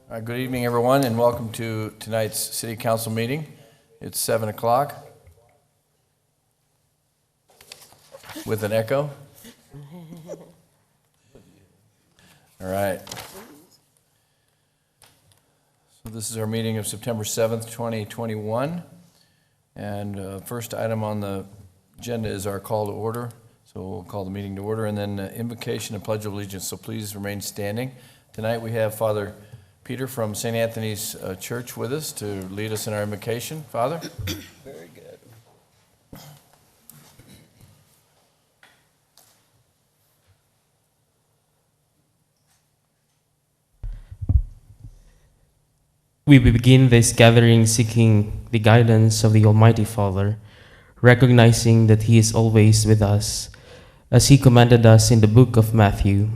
Good evening, everyone, and welcome to tonight's City Council meeting. It's 7 o'clock with an echo. All right. So this is our meeting of September 7th, 2021. And first item on the agenda is our call to order. So we'll call the meeting to order, and then invocation and pledge of allegiance. So please remain standing. Tonight we have Father Peter from St. Anthony's Church with us to lead us in our invocation. Father? Very good. We begin this gathering seeking the guidance of the Almighty Father, recognizing that He is always with us, as He commanded us in the book of Matthew,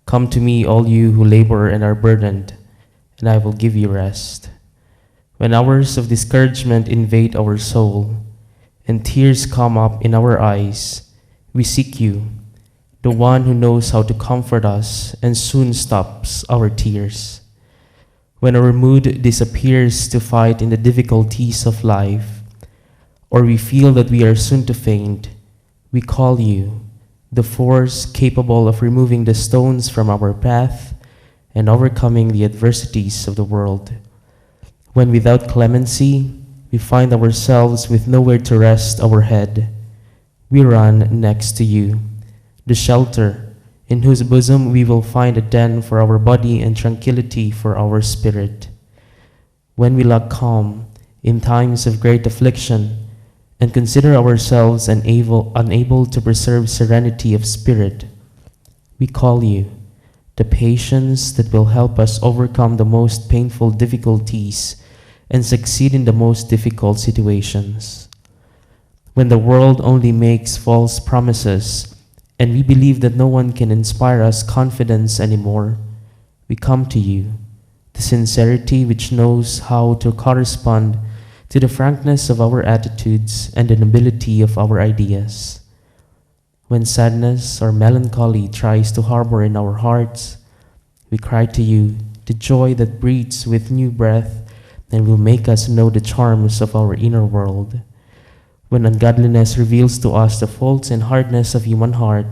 "Come to me, all you who labor and are burdened, and I will give you rest." When hours of discouragement invade our soul, and tears come up in our eyes, we seek you, the one who knows how to comfort us and soon stops our tears. When our mood disappears to fight in the difficulties of life, or we feel that we are soon to faint, we call you, the force capable of removing the stones from our path and overcoming the adversities of the world. When without clemency, we find ourselves with nowhere to rest our head, we run next to you, the shelter in whose bosom we will find a den for our body and tranquility for our spirit. When we lack calm in times of great affliction and consider ourselves unable to preserve serenity of spirit, we call you, the patience that will help us overcome the most painful difficulties and succeed in the most difficult situations. When the world only makes false promises and we believe that no one can inspire us confidence anymore, we come to you, the sincerity which knows how to correspond to the frankness of our attitudes and the nobility of our ideas. When sadness or melancholy tries to harbor in our hearts, we cry to you, the joy that breathes with new breath and will make us know the charms of our inner world. When ungodliness reveals to us the faults and hardness of human heart,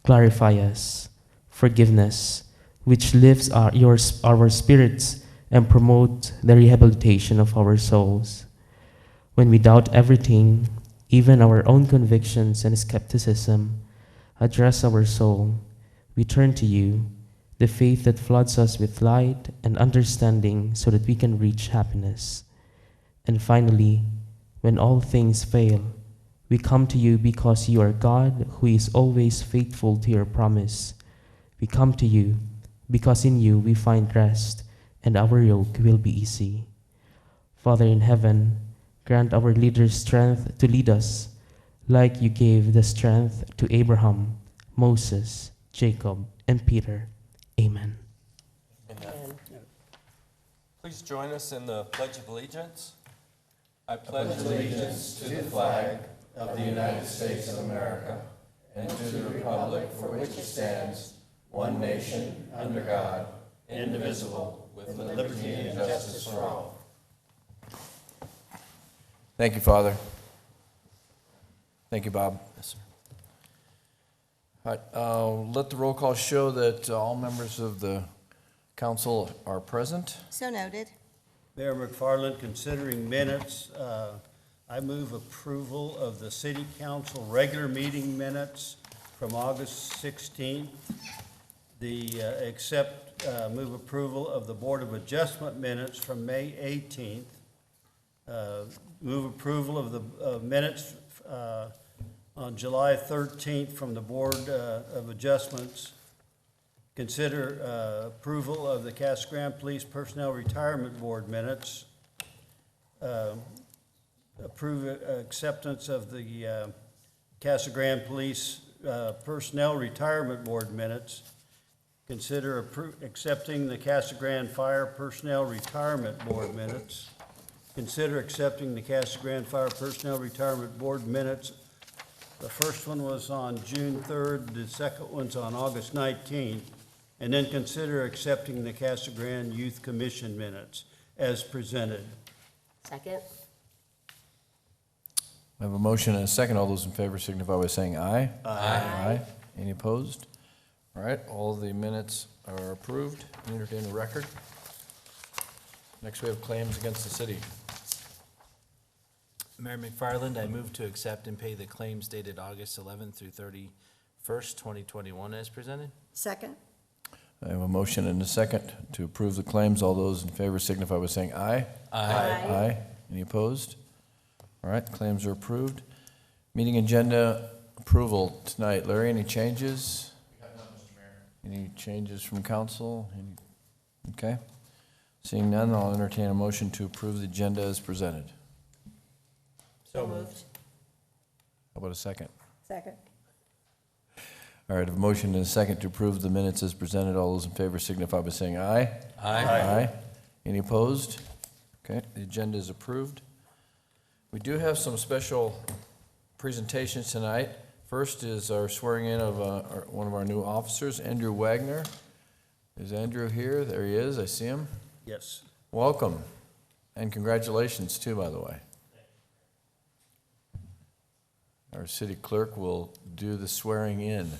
clarify us, forgiveness, which lifts our spirits and promote the rehabilitation of our souls. When we doubt everything, even our own convictions and skepticism, address our soul, we turn to you, the faith that floods us with light and understanding so that we can reach happiness. And finally, when all things fail, we come to you because you are God who is always faithful to your promise. We come to you because in you we find rest and our yoke will be easy. Father in heaven, grant our leaders strength to lead us, like you gave the strength to Abraham, Moses, Jacob, and Peter. Amen. Amen. Please join us in the Pledge of Allegiance. I pledge allegiance to the flag of the United States of America and to the republic for which it stands, one nation, under God, indivisible, with liberty and justice for all. Thank you, Father. Thank you, Bob. Yes, sir. All right, let the roll call show that all members of the council are present. So noted. Mayor McFarland, considering minutes, I move approval of the City Council regular meeting minutes from August 16th. Move approval of the Board of Adjustment minutes from May 18th. Move approval of the minutes on July 13th from the Board of Adjustments. Consider approval of the Casa Grande Police Personnel Retirement Board minutes. Approve acceptance of the Casa Grande Police Personnel Retirement Board minutes. Consider accepting the Casa Grande Fire Personnel Retirement Board minutes. Consider accepting the Casa Grande Fire Personnel Retirement Board minutes. The first one was on June 3rd. The second one's on August 19th. and then consider accepting the Casa Grande Youth Commission minutes as presented. Second? I have a motion and a second. All those in favor signify by saying aye. Aye. Any opposed? All right, all the minutes are approved. Entertain the record. Next, we have claims against the city. Mayor McFarland, I move to accept and pay the claims dated August 11th through 31st, 2021 as presented. Second? I have a motion and a second to approve the claims. All those in favor signify by saying aye. Aye. Any opposed? All right, claims are approved. Meeting agenda approval tonight. Larry, any changes? We have none, Mr. Mayor. Any changes from council? Okay. Seeing none, I'll entertain a motion to approve the agenda as presented. So moved. How about a second? Second? All right, I have a motion and a second to approve the minutes as presented. All those in favor signify by saying aye. Aye. Any opposed? Okay, the agenda is approved. We do have some special presentations tonight. First is our swearing in of one of our new officers, Andrew Wagner. Is Andrew here? There he is. I see him. Yes. Welcome, and congratulations too, by the way. Our city clerk will do the swearing in.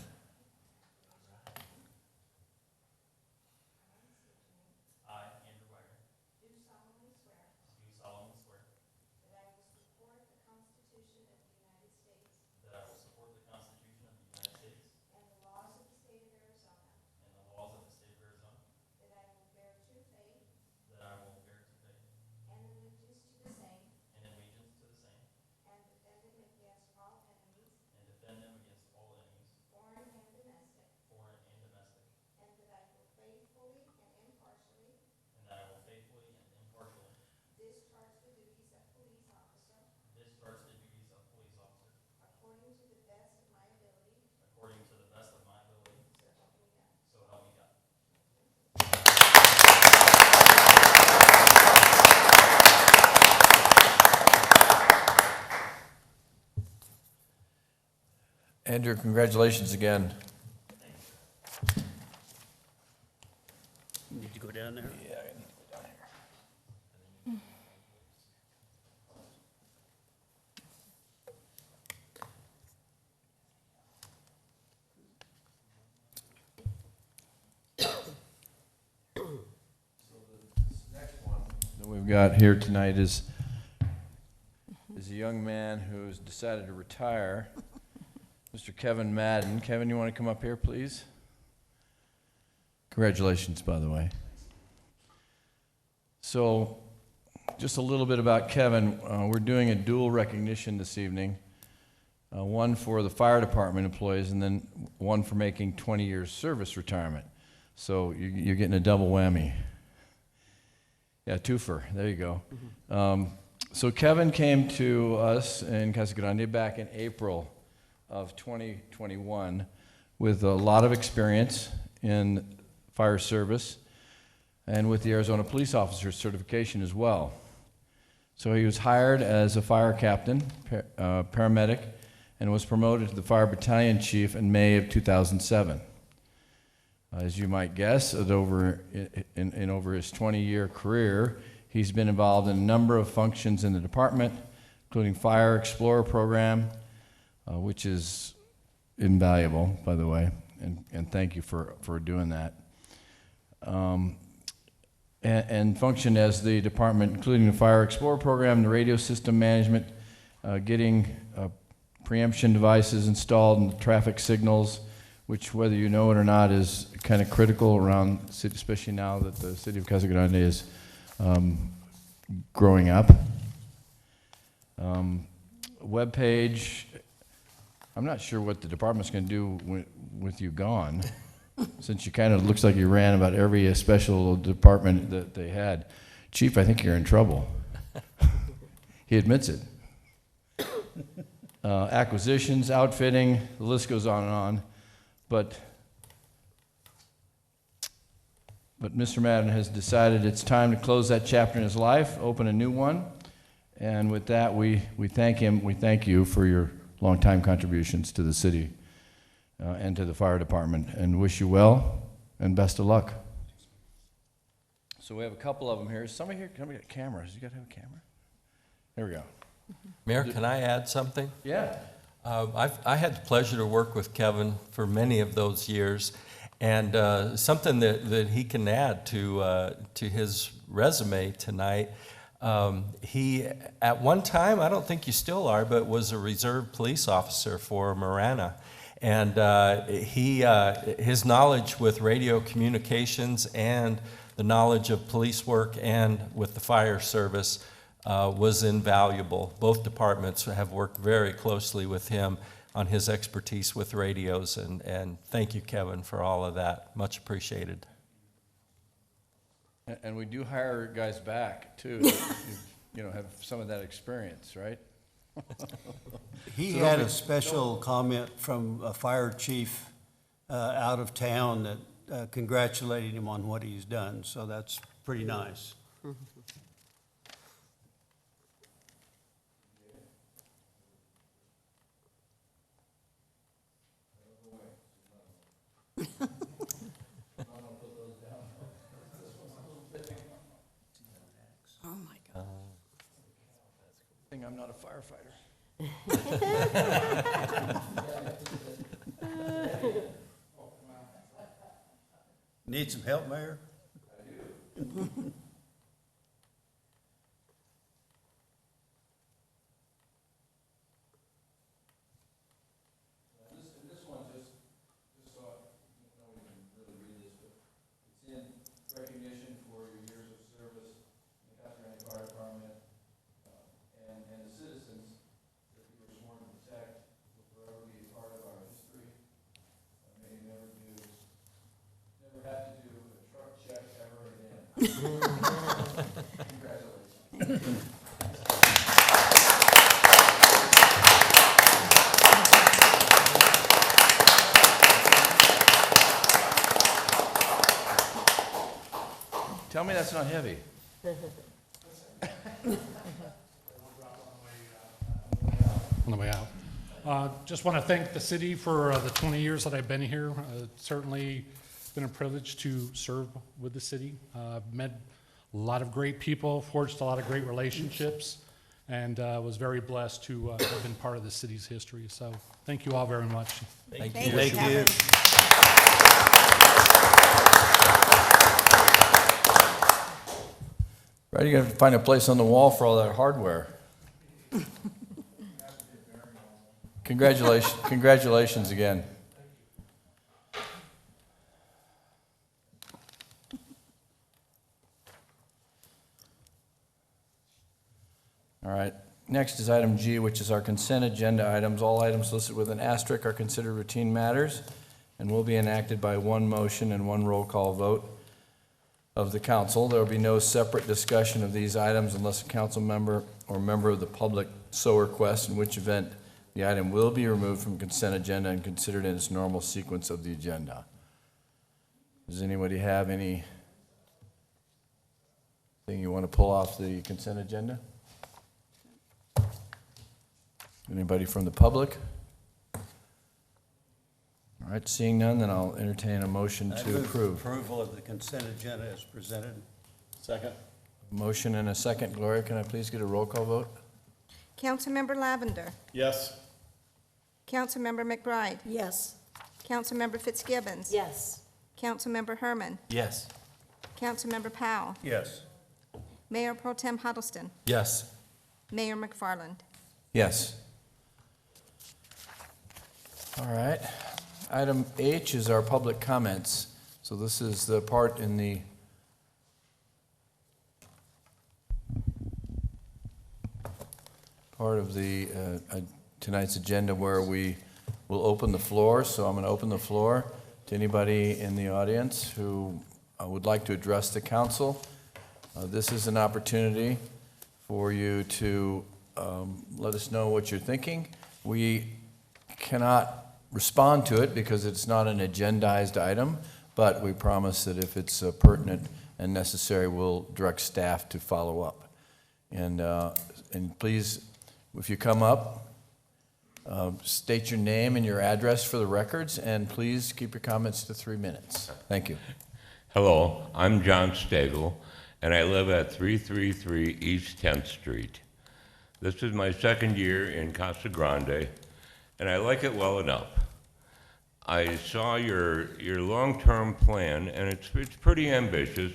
Andrew, congratulations again. Need to go down there? Yeah, I need to go down here. Next one that we've got here tonight is a young man who's decided to retire, Mr. Kevin Madden. Kevin, you want to come up here, please? Congratulations, by the way. So, just a little bit about Kevin. We're doing a dual recognition this evening, one for the fire department employees and then one for making 20 years service retirement. So you're getting a double whammy. Yeah, twofer. There you go. So Kevin came to us in Casa Grande back in April of 2021 with a lot of experience in fire service and with the Arizona Police Officer certification as well. So he was hired as a fire captain, paramedic, and was promoted to the fire battalion chief in May of 2007. As you might guess, over his 20-year career, he's been involved in a number of functions in the department, including Fire Explorer program, which is invaluable, by the way, and thank you for doing that. And functioned as the department, including the Fire Explorer program, the radio system management, getting preemption devices installed in the traffic signals, which, whether you know it or not, is kind of critical around, especially now that the city of Casa Grande is growing up. Web page. I'm not sure what the department's going to do with you gone, since you kind of looks like you ran about every special department that they had. Chief, I think you're in trouble. He admits it. Acquisitions, outfitting, the list goes on and on. But Mr. Madden has decided it's time to close that chapter in his life, open a new one. And with that, we thank him. We thank you for your long-time contributions to the city and to the fire department, and wish you well and best of luck. So we have a couple of them here. Is somebody here, can we get cameras? You got to have a camera? There we go. Mayor, can I add something? Yeah. I had the pleasure to work with Kevin for many of those years, and something that he can add to his resume tonight. He, at one time, I don't think you still are, but was a reserve police officer for Marana. And his knowledge with radio communications and the knowledge of police work and with the fire service was invaluable. Both departments have worked very closely with him on his expertise with radios, and thank you, Kevin, for all of that. Much appreciated. And we do hire guys back, too, that have some of that experience, right? He had a special comment from a fire chief out of town that congratulated him on what he's done, so that's pretty nice. Oh, my God. I think I'm not a firefighter. Need some help, Mayor? This one, just so we can really read this, but it's in recognition for your years of service in the Casa Grande Fire Department, and the citizens that you were sworn to protect will forever be a part of our history. May you never have to do a truck check ever again. Congratulations. Tell me that's not heavy. On the way out. Just want to thank the city for the 20 years that I've been here. It's certainly been a privilege to serve with the city. Met a lot of great people, forged a lot of great relationships, and was very blessed to have been part of the city's history. So thank you all very much. Thank Thank you. you, Kevin. Right, you gotta find a place on the wall for all that hardware. Congratulations again. All right, next is item G, which is our consent agenda items. All items listed with an asterisk are considered routine matters and will be enacted by one motion and one roll call vote of the council. There will be no separate discussion of these items unless a council member or member of the public so requests, in which event the item will be removed from consent agenda and considered in its normal sequence of the agenda. Does anybody have anything you want to pull off the consent agenda? Anybody from the public? All right, seeing none, then I'll entertain a motion I to move approve. Approval of the consent agenda as presented. Second. Motion and a second. Gloria, can I please get a roll call vote? Councilmember Lavender. Yes. Councilmember McBride. Yes. Councilmember Fitzgibbons. Yes. Councilmember Herman. Yes. Councilmember Powell. Yes. Mayor Pro Tem Huddleston. Yes. Mayor McFarland. Yes. All right. Item H is our public comments. So this is the part in the tonight's agenda where we will open the floor. So I'm going to open the floor to anybody in the audience who would like to address the council. This is an opportunity for you to let us know what you're thinking. We cannot respond to it because it's not an agendized item, but we promise that if it's pertinent and necessary, we'll direct staff to follow up. And please, if you come up, State your name and your address for the records, and please keep your comments to 3 minutes. Thank you. Hello, I'm John Stagel, and I live at 333 East 10th Street. This is my second year in Casa Grande, and I like it well enough. I saw your long-term plan, and it's pretty ambitious,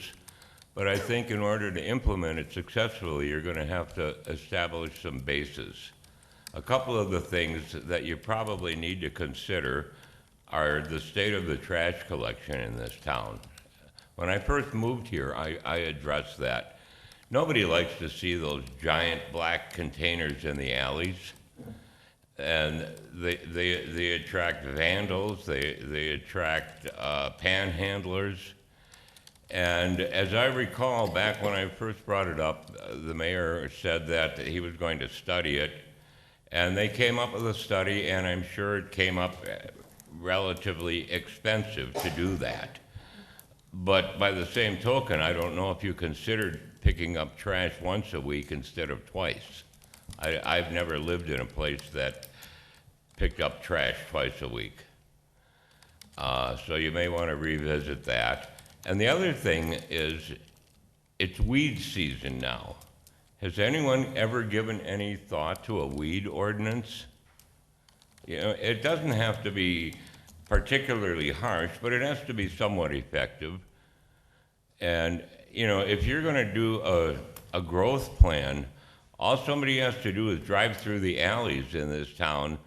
but I think in order to implement it successfully, you're going to have to establish some bases. A couple of the things that you probably need to consider are the state of the trash collection in this town. When I first moved here, I addressed that. Nobody likes to see those giant black containers in the alleys, and they attract vandals, they attract panhandlers. And as I recall, back when I first brought it up, the mayor said that he was going to study it, and they came up with a study, and I'm sure it came up relatively expensive to do that. But by the same token, I don't know if you considered picking up trash once a week instead of twice. I've never lived in a place that picked up trash twice a week. So you may want to revisit that. And the other thing is, it's weed season now. Has anyone ever given any thought to a weed ordinance? You know, it doesn't have to be particularly harsh, but it has to be somewhat effective. And, you know, if you're going to do a growth plan, all somebody has to do is drive through the alleys in this town,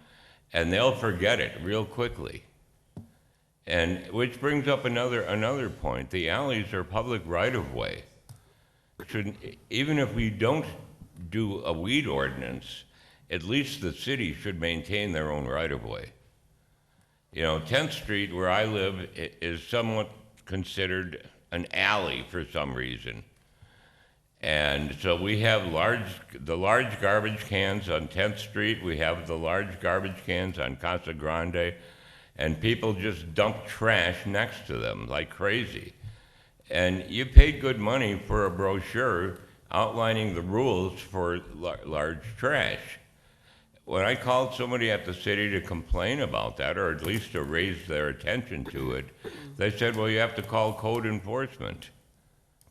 and they'll forget it real quickly. And which brings up another point. The alleys are public right-of-way. Even if we don't do a weed ordinance, at least the city should maintain their own right-of-way. You know, 10th Street, where I live, is somewhat considered an alley for some reason. And so we have the large garbage cans on 10th Street, we have the large garbage cans on Casa Grande, and people just dump trash next to them like crazy. And you paid good money for a brochure outlining the rules for large trash. When I called somebody at the city to complain about that, or at least to raise their attention to it, they said, well, you have to call code enforcement.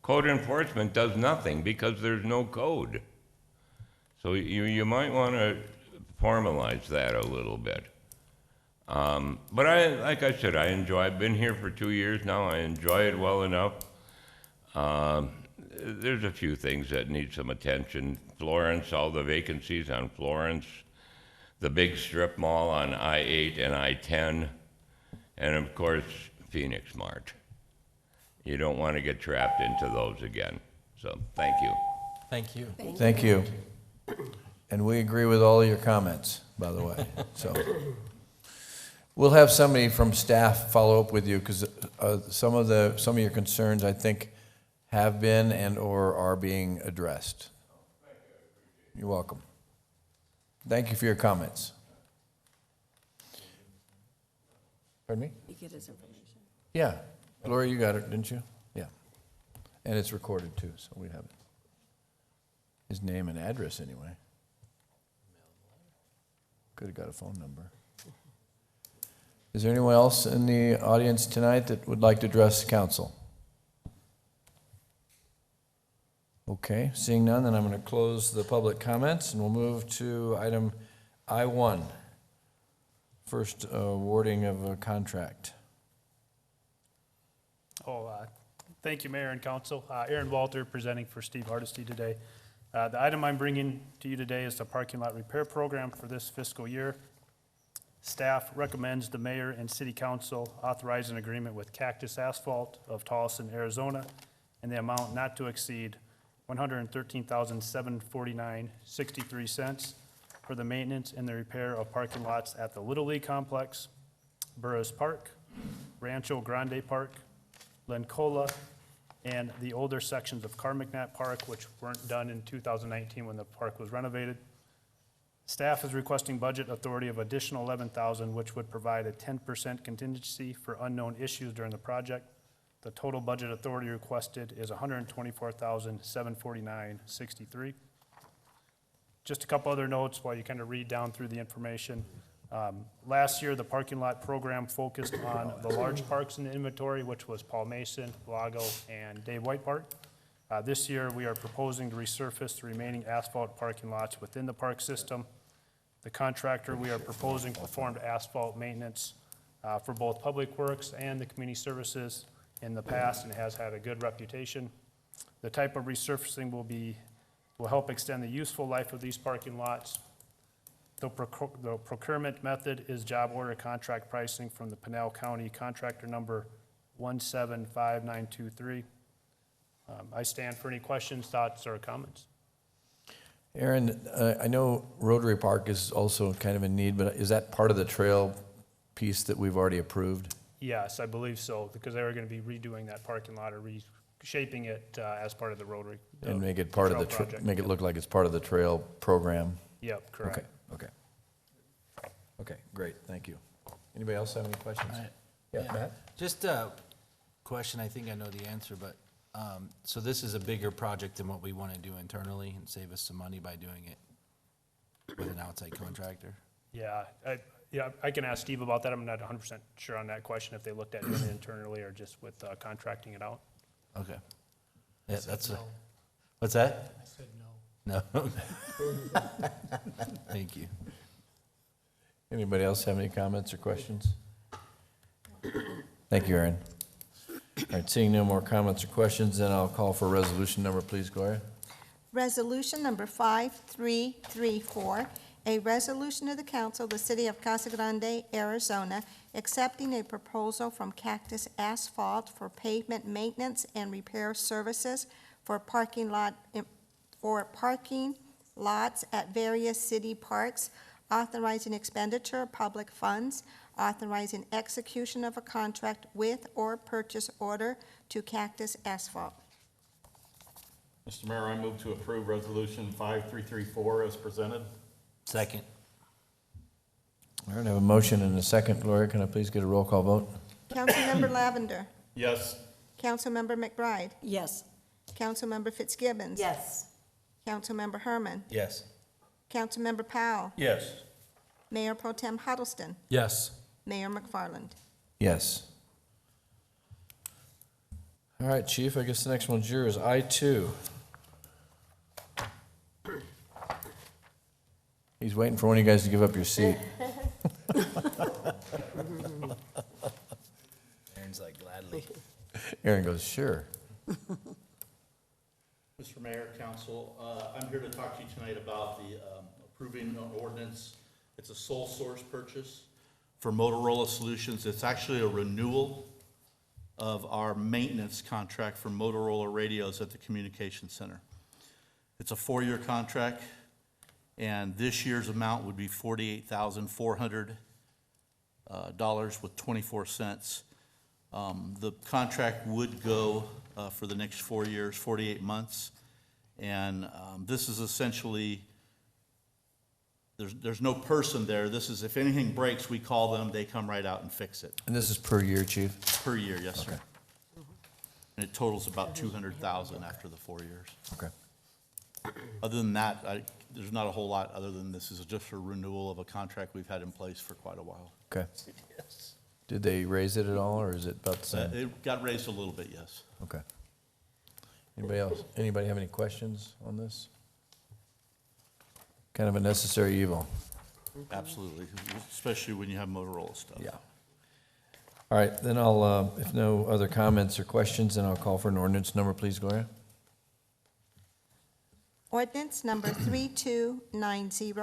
Code enforcement does nothing because there's no code. So you might want to formalize that a little bit. But like I said, I've been here for 2 years now. I enjoy it well enough. There's a few things that need some attention. Florence, all the vacancies on Florence, the big strip mall on I-8 and I-10, and of course, Phoenix Mart. You don't want to get trapped into those again. So, thank you. Thank you. Thank you. And we agree with all of your comments, by the way. So we'll have somebody from staff follow up with you, because some of your concerns, I think, have been and/or are being addressed. You're welcome. Thank you for your comments. Pardon me? You get his information. Yeah. Gloria, you got it, didn't you? Yeah. And it's recorded too, so we have it. His name and address anyway. Could have got a phone number. Is there anyone else in the audience tonight that would like to address council? Okay, seeing none, then I'm going to close the public comments, and we'll move to item I-1, first awarding of a contract. Thank you, Mayor and Council. Aaron Walter, presenting for Steve Hardesty today. The item I'm bringing to you today is the parking lot repair program for this fiscal year. Staff recommends the mayor and city council authorize an agreement with Cactus Asphalt of Tolleson, Arizona, in the amount not to exceed $113,749.63 for the maintenance and the repair of parking lots at the Little League Complex, Burris Park, Rancho Grande Park, Lencola, and the older sections of Carmignac Park, which weren't done in 2019 when the park was renovated. Staff is requesting budget authority of additional $11,000, which would provide a 10% contingency for unknown issues during the project. The total budget authority requested is $124,749.63. Just a couple other notes while you kind of read down through the information. Last year, the parking lot program focused on the large parks in the inventory, which was Paul Mason, Lago, and Dave White Park. This year, we are proposing to resurface the remaining asphalt parking lots within the park system. The contractor we are proposing performed asphalt maintenance for both Public Works and the Community Services in the past and has had a good reputation. The type of resurfacing will help extend the useful life of these parking lots. The procurement method is job order contract pricing from the Pinell County contractor number 175923. I stand for any questions, thoughts, or comments. Aaron, I know Rotary Park is also kind of in need, but is that part of the trail piece that we've already approved? Yes, I believe so, because they were going to be redoing that parking lot or reshaping it as part of the Rotary. And make it part of the, trail project. make it look like it's part of the trail program? Yep, correct. Okay. Okay, great, thank you. Anybody else have any questions? Yeah, Matt? Just a question, I think I know the answer, but, so this is a bigger project than what we want to do internally and save us some money by doing it with an outside contractor? Yeah, I can ask Steve about that. I'm not 100% sure on that question, if they looked at it internally or just with contracting it out. Okay. Yeah, that's, what's that? I said no. No. Thank you. Anybody else have any comments or questions? Thank you, Aaron. All right, seeing no more comments or questions, then I'll call for resolution number, please, Gloria. Resolution number 5334, a resolution of the council of the city of Casa Grande, Arizona, accepting a proposal from Cactus Asphalt for pavement maintenance and repair services for parking lots at various city parks, authorizing expenditure of public funds, authorizing execution of a contract with or purchase order to Cactus Asphalt. Mr. Mayor, I move to approve Resolution 5334 as presented. Second. All right, I have a motion and a second. Gloria, can I please get a roll call vote? Councilmember Lavender. Yes. Councilmember McBride. Yes. Councilmember Fitzgibbons. Yes. Councilmember Herman. Yes. Councilmember Powell. Yes. Mayor Pro Tem Huddleston. Yes. Mayor McFarland. Yes. All right, Chief, I guess the next one's yours. I-2. He's waiting for one of you guys to give up your seat. Aaron's like gladly. Aaron goes, sure. Mr. Mayor, Council, I'm here to talk to you tonight about the approving an ordinance. It's a sole source purchase for Motorola Solutions. It's actually a renewal of our maintenance contract for Motorola radios at the Communication Center. It's a 4-year contract, and this year's amount would be $48,400 with 24 cents. The contract would go for the next 4 years, 48 months. And this is essentially, there's no person there. This is, if anything breaks, we call them, they come right out and fix it. And this is per year, Chief? Per year, yes, sir. Okay. And it totals about $200,000 after the 4 years. Okay. Other than that, there's not a whole lot other than this is just a renewal of a contract we've had in place for quite a while. Okay. Yes. Did they raise it at all, or is it about the same? It got raised a little bit, yes. Okay. Anybody else? Anybody have any questions on this? Kind of a necessary evil. Absolutely, especially when you have Motorola stuff. Yeah. All right, then I'll, if no other comments or questions, then I'll call for an ordinance number, please, Gloria. Ordinance number 3290,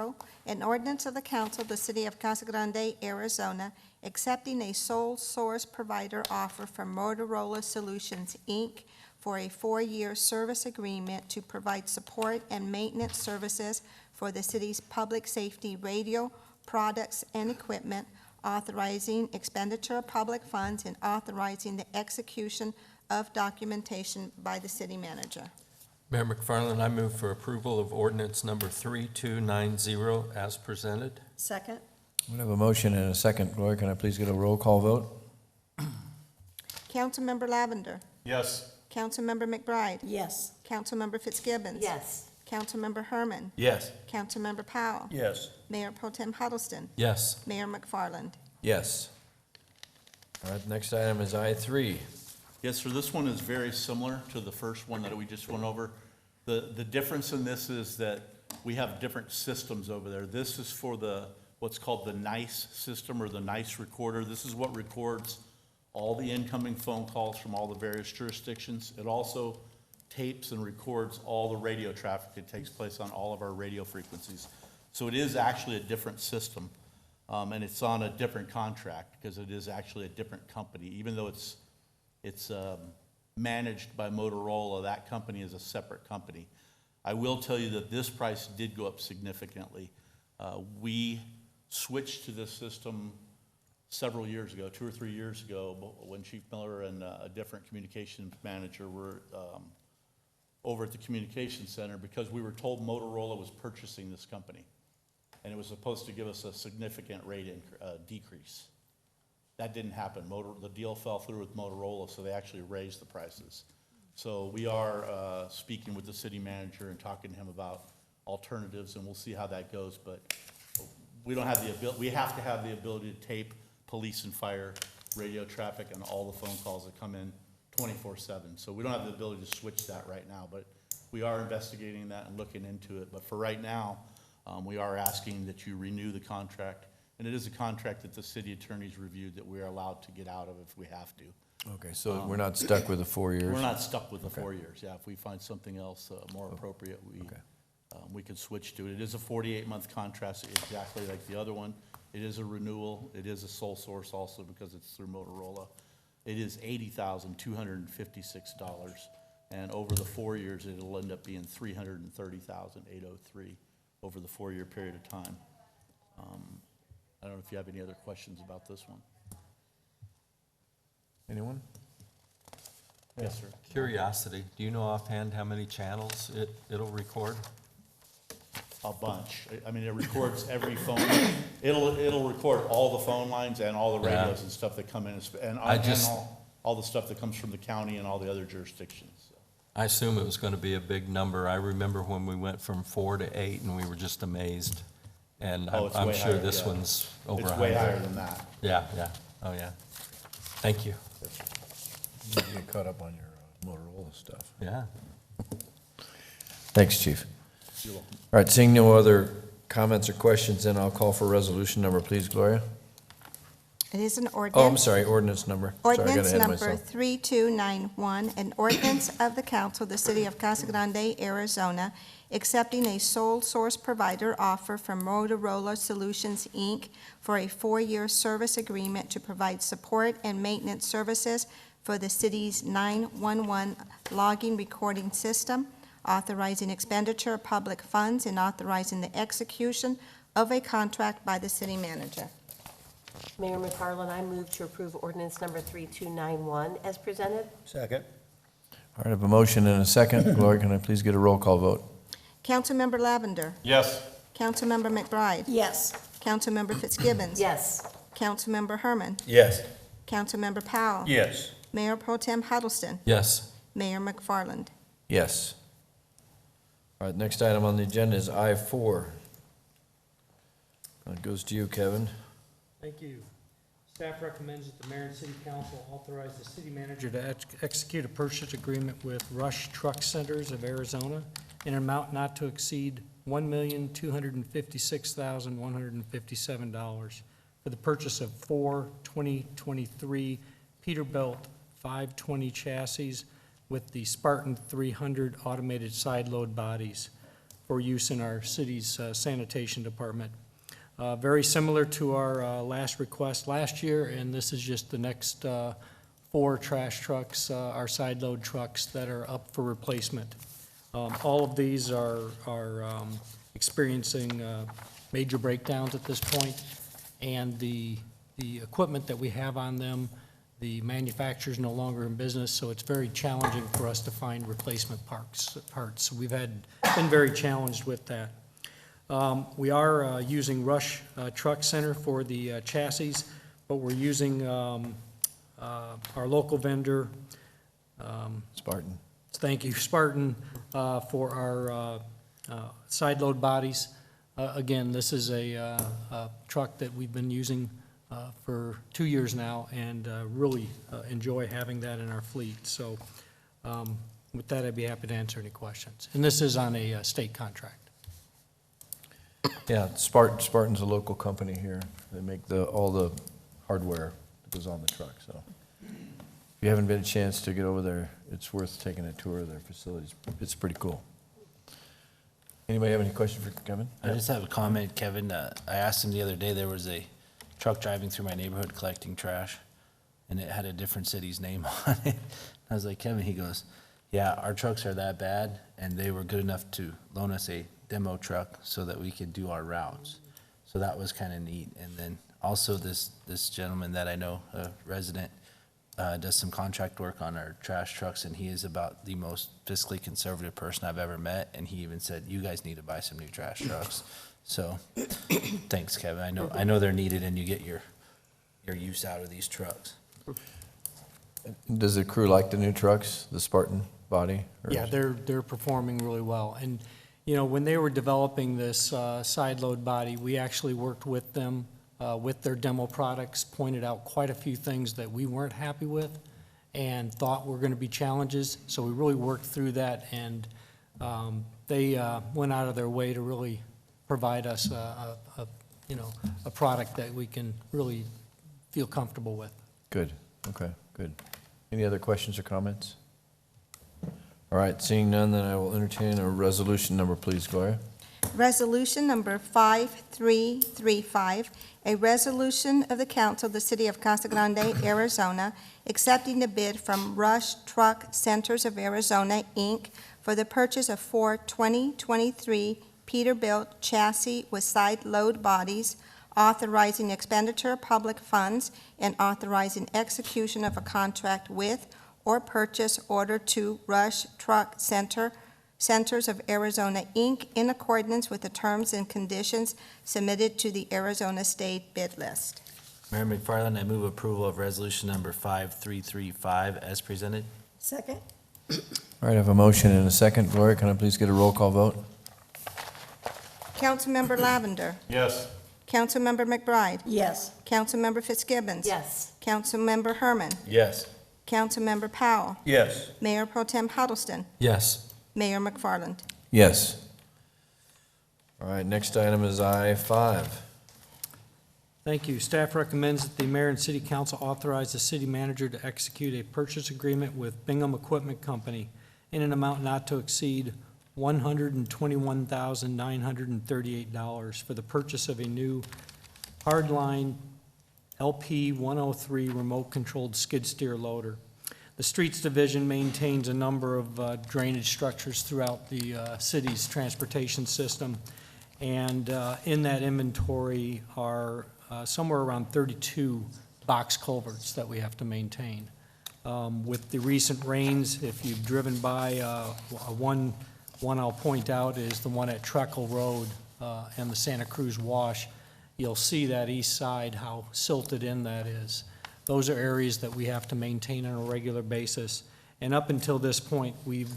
an ordinance of the council of the city of Casa Grande, Arizona, accepting a sole source provider offer from Motorola Solutions, Inc. for a 4-year service agreement to provide support and maintenance services for the city's public safety radio, products, and equipment, authorizing expenditure of public funds and authorizing the execution of documentation by the city manager. Mayor McFarland, I move for approval of ordinance number 3290 as presented. Second? We have a motion and a second. Gloria, can I please get a roll call vote? Councilmember Lavender. Yes. Councilmember McBride. Yes. Councilmember Fitzgibbons. Yes. Councilmember Herman. Yes. Councilmember Powell. Yes. Mayor Pro Tem Huddleston. Yes. Mayor McFarland. Yes. All right, next item is I3. Yes, sir, this one is very similar to the first one that we just went over. The difference in this is that we have different systems over there. This is for what's called the NICE system, or the NICE recorder. This is what records all the incoming phone calls from all the various jurisdictions. It also tapes and records all the radio traffic that takes place on all of our radio frequencies. So it is actually a different system, and it's on a different contract, because it is actually a different company. Even though it's managed by Motorola, that company is a separate company. I will tell you that this price did go up significantly. We switched to this system several years ago, 2 or 3 years ago, when Chief Miller and a different communications manager were over at the communications center, because we were told Motorola was purchasing this company, and it was supposed to give us a significant rate decrease. That didn't happen. The deal fell through with Motorola, so they actually raised the prices. So we are speaking with the city manager and talking to him about alternatives, and we'll see how that goes. But we don't have the ability. We have to have the ability to tape police and fire radio traffic and all the phone calls that come in 24/7. So we don't have the ability to switch that right now, but we are investigating that and looking into it. But for right now, we are asking that you renew the contract. And it is a contract that the city attorney's reviewed that we are allowed to get out of if we have to. Okay, so we're not stuck with the 4 years? We're not stuck with the 4 years, yeah. If we find something else more appropriate, we could switch to it. It is a 48-month contract, exactly like the other one. It is a renewal. It is a sole source also, because it's through Motorola. It is $80,256, and over the 4 years, it'll end up being $330,803 over the 4-year period of time. I don't know if you have any other questions about this one. Anyone? Yes, sir. Curiosity, do you know offhand how many channels it'll record? A bunch. I mean, it records every phone. It'll record all the phone lines and all the radios and stuff that come in, and all the stuff that comes from the county and all the other jurisdictions. I assume it was going to be a big number. I remember when we went from 4 to 8, and we were just amazed. And I'm sure this one's over 100. It's way higher than that. Yeah, yeah, oh, yeah. Thank you. You need to get caught up on your Motorola stuff. Yeah. Thanks, Chief. You're welcome. All right, seeing no other comments or questions, then I'll call for resolution number, please, Gloria. It is an Oh, I'm ordinance. sorry, ordinance number. Sorry, I got Ordinance ahead of number myself. 3291, an ordinance of the council of the city of Casa Grande, Arizona, accepting a sole source provider offer from Motorola Solutions, Inc. for a 4-year service agreement to provide support and maintenance services for the city's 911 logging recording system, authorizing expenditure of public funds, and authorizing the execution of a contract by the city manager. Mayor McFarland, I move to approve ordinance number 3291 as presented. Second. All right, I have a motion and a second. Gloria, can I please get a roll call vote? Councilmember Lavender. Yes. Councilmember McBride. Yes. Councilmember Fitzgibbons. Yes. Councilmember Herman. Yes. Councilmember Powell. Yes. Mayor Pro Tem Huddleston. Yes. Mayor McFarland. Yes. All right, next item on the agenda is I4. It goes to you, Kevin. Thank you. Staff recommends that the mayor and city council authorize the city manager to execute a purchase agreement with Rush Truck Centers of Arizona in an amount not to exceed $1,256,157 for the purchase of 4 2023 Peterbilt 520 chassis with the Spartan 300 automated side load bodies for use in our city's sanitation department. Very similar to our last request last year, and this is just the next 4 trash trucks, our side load trucks that are up for replacement. All of these are experiencing major breakdowns at this point, and the equipment that we have on them, the manufacturer's no longer in business, so it's very challenging for us to find replacement parts. We've been very challenged with that. We are using Rush Truck Center for the chassis, but we're using our local vendor. Spartan. Thank you, Spartan, for our side load bodies. Again, this is a truck that we've been using for 2 years now, and really enjoy having that in our fleet. So with that, I'd be happy to answer any questions. And this is on a state contract. Yeah, Spartan's a local company here. They make all the hardware that goes on the truck, so. If you haven't been a chance to get over there, it's worth taking a tour of their facilities. It's pretty cool. Anybody have any questions for Kevin? I just have a comment, Kevin. I asked him the other day, there was a truck driving through my neighborhood collecting trash, and it had a different city's name on it. I was like, Kevin, he goes, yeah, our trucks are that bad, and they were good enough to loan us a demo truck so that we could do our routes. So that was kind of neat. And then also this gentleman that I know, a resident, does some contract work on our trash trucks, and he is about the most fiscally conservative person I've ever met, and he even said, you guys need to buy some new trash trucks. So, thanks, Kevin. I know they're needed, and you get your use out of these trucks. Does the crew like the new trucks, the Spartan body? or- Yeah, they're performing really well. And, you know, when they were developing this side load body, we actually worked with them with their demo products, pointed out quite a few things that we weren't happy with and thought were going to be challenges. So we really worked through that, and they went out of their way to really provide us a product that we can really feel comfortable with. Good, okay, good. Any other questions or comments? All right, seeing none, then I will entertain a resolution number, please, Gloria. Resolution number 5335, a resolution of the Council of the City of Casa Grande, Arizona, accepting the bid from Rush Truck Centers of Arizona, Inc. for the purchase of 4 2023 Peterbilt chassis with side load bodies, authorizing expenditure of public funds, and authorizing execution of a contract with or purchase order to Rush Truck Centers of Arizona, Inc., in accordance with the terms and conditions submitted to the Arizona State bid list. Mayor McFarland, I move approval of resolution number 5335 as presented. Second? All right, I have a motion and a second. Gloria, can I please get a roll call vote? Councilmember Lavender. Yes. Councilmember McBride. Yes. Councilmember Fitzgibbons. Yes. Councilmember Herman. Yes. Councilmember Powell. Yes. Mayor Pro Tem Huddleston. Yes. Mayor McFarland. Yes. All right, next item is I-5. Thank you. Staff recommends that the mayor and city council authorize the city manager to execute a purchase agreement with Bingham Equipment Company in an amount not to exceed $121,938 for the purchase of a new hardline LP 103 remote-controlled skid steer loader. The Streets Division maintains a number of drainage structures throughout the city's transportation system, and in that inventory are somewhere around 32 box culverts that we have to maintain. With the recent rains, if you've driven by, one I'll point out is the one at Treckle Road and the Santa Cruz Wash. You'll see that east side, how silted in that is. Those are areas that we have to maintain on a regular basis. And up until this point, we've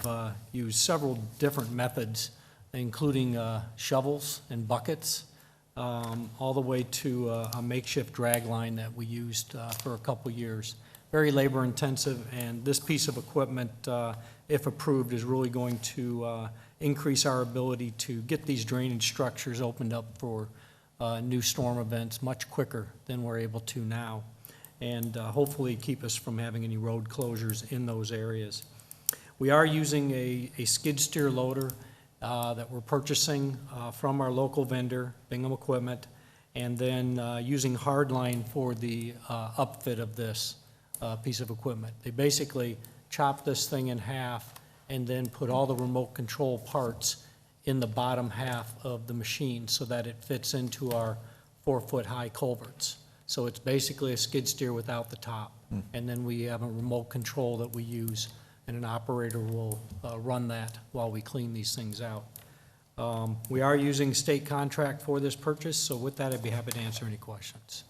used several different methods, including shovels and buckets, all the way to a makeshift drag line that we used for a couple years. Very labor intensive, and this piece of equipment, if approved, is really going to increase our ability to get these drainage structures opened up for new storm events much quicker than we're able to now, and hopefully keep us from having any road closures in those areas. We are using a skid steer loader that we're purchasing from our local vendor, Bingham Equipment, and then using Hardline for the upfit of this piece of equipment. They basically chop this thing in half and then put all the remote control parts in the bottom half of the machine so that it fits into our 4-foot-high culverts. So it's basically a skid steer without the top. And then we have a remote control that we use, and an operator will run that while we clean these things out. We are using state contract for this purchase, so with that, I'd be happy to answer any questions.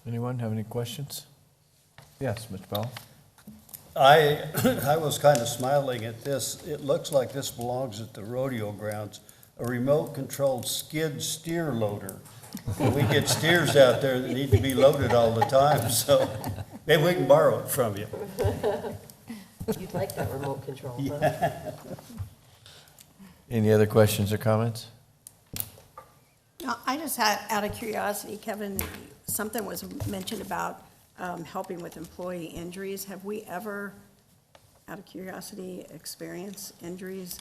Anyone have any questions? Yes, Mr. Powell? I was kind of smiling at this. It looks like this belongs at the rodeo grounds. a remote-controlled skid steer loader. We get steers out there that need to be loaded all the time, so maybe we can borrow it from you. You'd like that remote control, huh? Any other questions or comments? No, I just had, out of curiosity, Kevin, something was mentioned about helping with employee injuries. Have we ever, out of curiosity, experienced injuries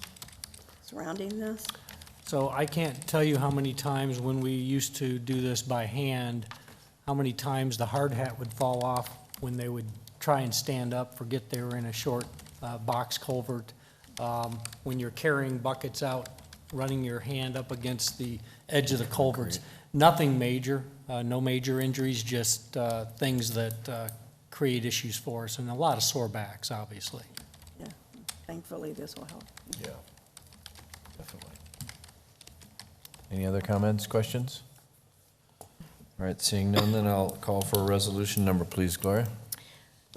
surrounding this? So I can't tell you how many times when we used to do this by hand, how many times the hard hat would fall off when they would try and stand up, forget they were in a short box culvert. When you're carrying buckets out, running your hand up against the edge of the culverts. Nothing major, no major injuries, just things that create issues for us, and a lot of sore backs, obviously. Yeah, thankfully this will help. Yeah, definitely. Any other comments, questions? All right, seeing none, then I'll call for a resolution number, please, Gloria.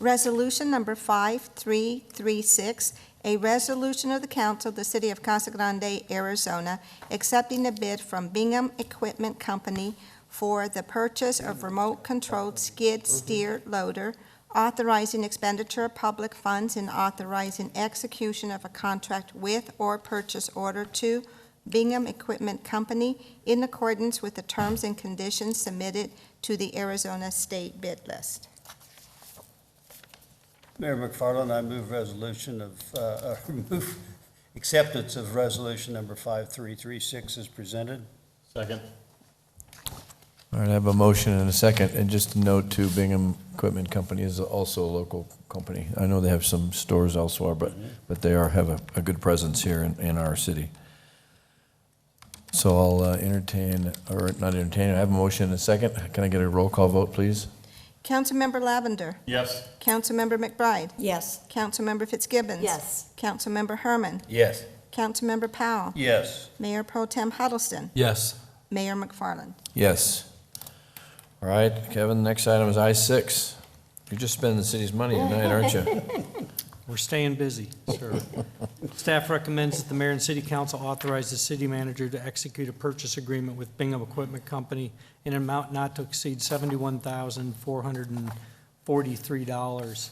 Resolution number 5336, a resolution of the council of the city of Casa Grande, Arizona, accepting a bid from Bingham Equipment Company for the purchase of remote-controlled skid steer loader, authorizing expenditure of public funds and authorizing execution of a contract with or purchase order to Bingham Equipment Company in accordance with the terms and conditions submitted to the Arizona State Bid List. Mayor McFarland, I move acceptance of resolution number 5336 as presented. Second. All right, I have a motion and a second, and just a note too, Bingham Equipment Company is also a local company. I know they have some stores elsewhere, but they have a good presence here in our city. So I'll entertain, or not entertain, I have a motion and a second. Can I get a roll call vote, please? Councilmember Lavender. Yes. Councilmember McBride. Yes. Councilmember Fitzgibbons. Yes. Councilmember Herman. Yes. Councilmember Powell. Yes. Mayor Pro Tem Huddleston. Yes. Mayor McFarland. Yes. All right, Kevin, next item is I-6. You're just spending the city's money tonight, aren't you? We're staying busy, sir. Staff recommends that the mayor and city council authorize the city manager to execute a purchase agreement with Bingham Equipment Company in an amount not to exceed $71,443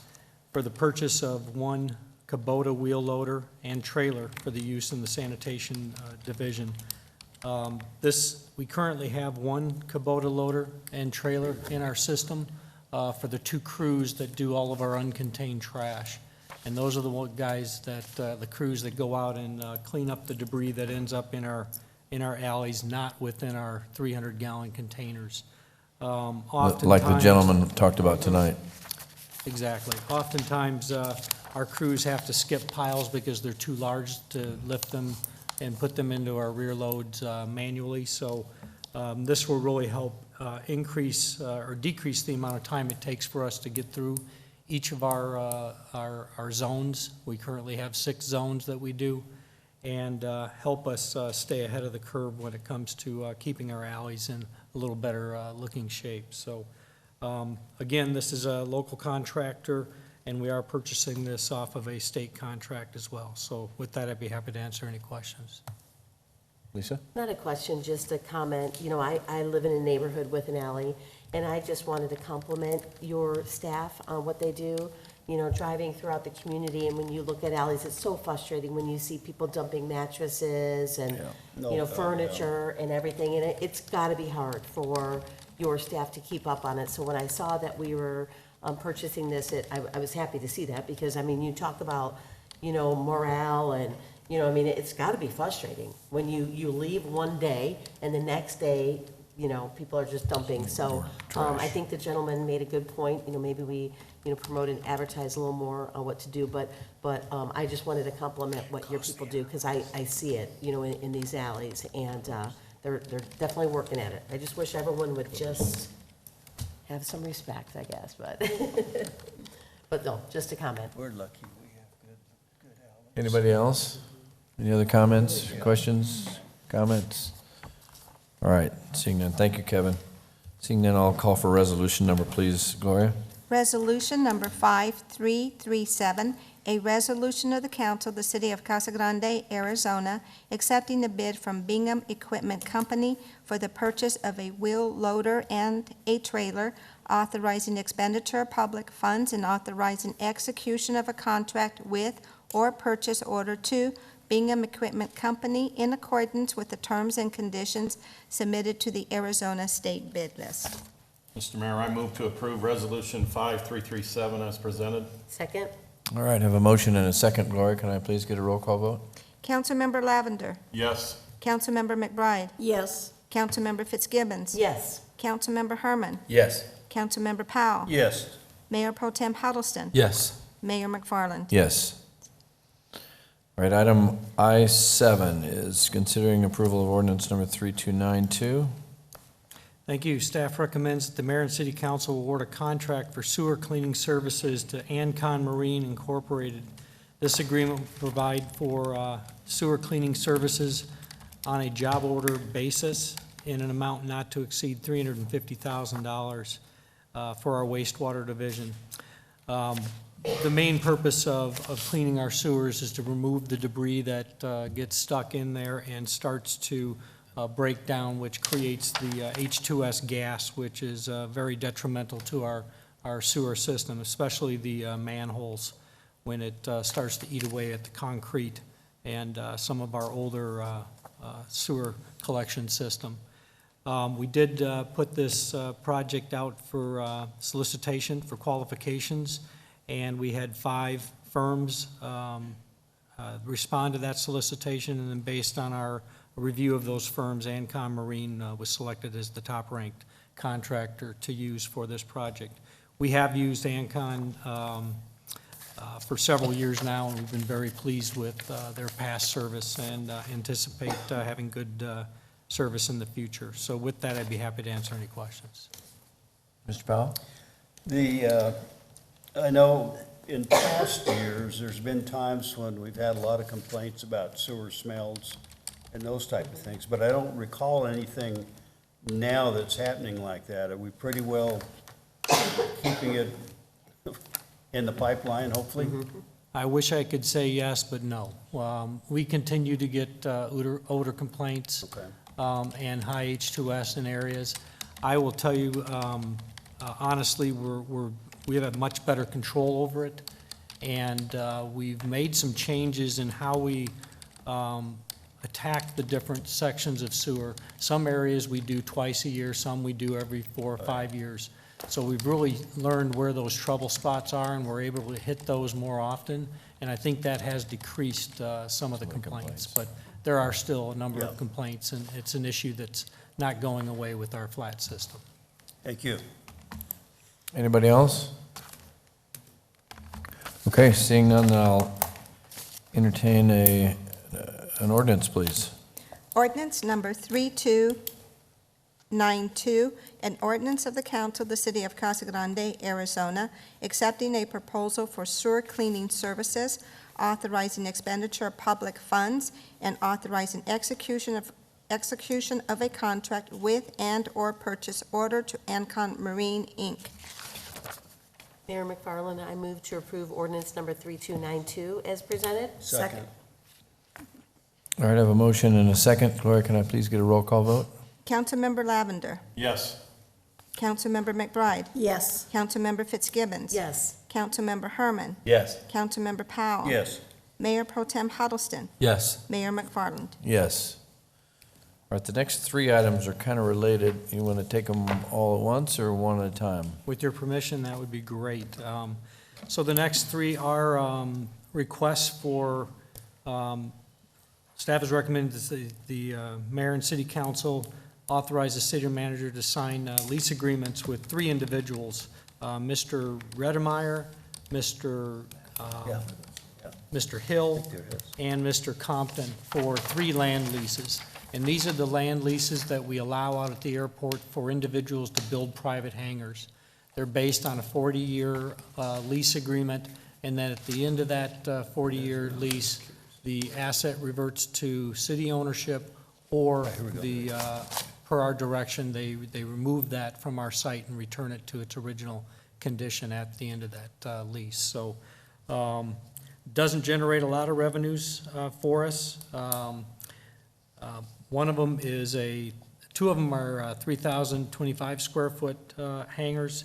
for the purchase of one Kubota wheel loader and trailer for the use in the sanitation division. We currently have one Kubota loader and trailer in our system for the two crews that do all of our uncontained trash. And those are the guys that, the crews that go out and clean up the debris that ends up in our alleys, not within our 300-gallon containers. Like the gentleman talked about tonight. Exactly. Oftentimes, our crews have to skip piles because they're too large to lift them and put them into our rear loads manually. So this will really help increase or decrease the amount of time it takes for us to get through each of our zones. We currently have 6 zones that we do, and help us stay ahead of the curve when it comes to keeping our alleys in a little better looking shape. So again, this is a local contractor, and we are purchasing this off of a state contract as well. So with that, I'd be happy to answer any questions. Lisa? Not a question, just a comment. You know, I live in a neighborhood with an alley, and I just wanted to compliment your staff on what they do. You know, driving throughout the community, and when you look at alleys, it's so frustrating when you see people dumping mattresses and, you know, furniture and everything, and it's gotta be hard for your staff to keep up on it. So when I saw that we were purchasing this, I was happy to see that, because, I mean, you talk about, you know, morale and, you know, I mean, it's gotta be frustrating when you leave one day and the next day, you know, people are just dumping. So I think the gentleman made a good point. You know, maybe we, you know, promote and advertise a little more on what to do, but I just wanted to compliment what your people do, because I see it, you know, in these alleys, and they're definitely working at it. I just wish everyone would just have some respect, I guess, but no, just a comment. We're lucky we have good alleys. Anybody else? Any other comments, questions, comments? All right, seeing none. Thank you, Kevin. Seeing none, I'll call for resolution number, please, Gloria. Resolution number 5337, a resolution of the council of the city of Casa Grande, Arizona, accepting the bid from Bingham Equipment Company for the purchase of a wheel loader and a trailer, authorizing expenditure of public funds and authorizing execution of a contract with or purchase order to Bingham Equipment Company in accordance with the terms and conditions submitted to the Arizona State Bid List. Mr. Mayor, I move to approve Resolution 5337 as presented. Second? All right, I have a motion and a second. Gloria, can I please get a roll call vote? Councilmember Lavender. Yes. Councilmember McBride. Yes. Councilmember Fitzgibbons. Yes. Councilmember Herman. Yes. Councilmember Powell. Yes. Mayor Pro Tem Huddleston. Yes. Mayor McFarland. Yes. All right, item I-7 is considering approval of ordinance number 3292. Thank you. Staff recommends that the mayor and city council award a contract for sewer cleaning services to Ancon Marine Incorporated. This agreement will provide for sewer cleaning services on a job order basis in an amount not to exceed $350,000 for our wastewater division. The main purpose of cleaning our sewers is to remove the debris that gets stuck in there and starts to break down, which creates the H2S gas, which is very detrimental to our sewer system, especially the manholes, when it starts to eat away at the concrete and some of our older sewer collection system. We did put this project out for solicitation for qualifications, and we had 5 firms respond to that solicitation, and then based on our review of those firms, Ancon Marine was selected as the top-ranked contractor to use for this project. We have used Ancon for several years now, and we've been very pleased with their past service and anticipate having good service in the future. So with that, I'd be happy to answer any questions. Mr. Powell? I know in past years, there's been times when we've had a lot of complaints about sewer smells and those type of things, but I don't recall anything now that's happening like that. Are we pretty well keeping it in the pipeline, hopefully? I wish I could say yes, but no. We continue to get odor complaints and high H2S in areas. I will tell you, honestly, we have a much better control over it, and we've made some changes in how we attack the different sections of sewer. Some areas we do twice a year, some we do every 4 or 5 years. So we've really learned where those trouble spots are, and we're able to hit those more often, and I think that has decreased some of the complaints. But there are still a number of complaints, and it's an issue that's not going away with our flat system. Thank you. Anybody else? Okay, seeing none, then I'll entertain an ordinance, please. Ordinance number 3292, an ordinance of the council of the city of Casa Grande, Arizona, accepting a proposal for sewer cleaning services, authorizing expenditure of public funds, and authorizing execution of a contract with and/or purchase order to Ancon Marine, Inc. Mayor McFarland, I move to approve ordinance number 3292 as presented. Second. All right, I have a motion and a second. Gloria, can I please get a roll call vote? Councilmember Lavender. Yes. Councilmember McBride. Yes. Councilmember Fitzgibbons. Yes. Councilmember Herman. Yes. Councilmember Powell. Yes. Mayor Pro Tem Huddleston. Yes. Mayor McFarland. Yes. All right, the next 3 items are kind of related. You want to take them all at once or one at a time? With your permission, that would be great. So the next 3 are requests for, staff has recommended that the mayor and city council authorize the city manager to sign lease agreements with 3 individuals, Mr. Redemeyer, Mr. Hill, and Mr. Compton, for 3 land leases. And these are the land leases that we allow out at the airport for individuals to build private hangars. They're based on a 40-year lease agreement, and then at the end of that 40-year lease, the asset reverts to city ownership, or per our direction, they remove that from our site and return it to its original condition at the end of that lease. So doesn't generate a lot of revenues for us. One of them is two of them are 3,025 square foot hangars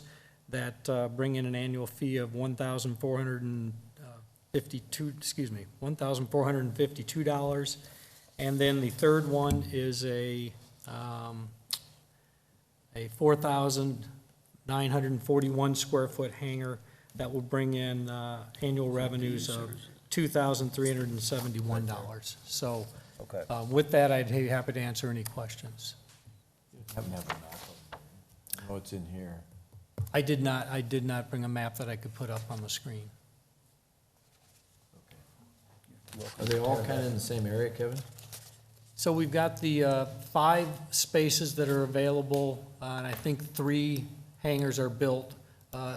that bring in an annual fee of $1,452. And then the third one is a 4,941 square foot hangar that will bring in annual revenues of $2,371. So with that, I'd be happy to answer any questions. Oh, it's in here. I did not bring a map that I could put up on the screen. Are they all kind of in the same area, Kevin? So we've got the 5 spaces that are available, and I think 3 hangars are built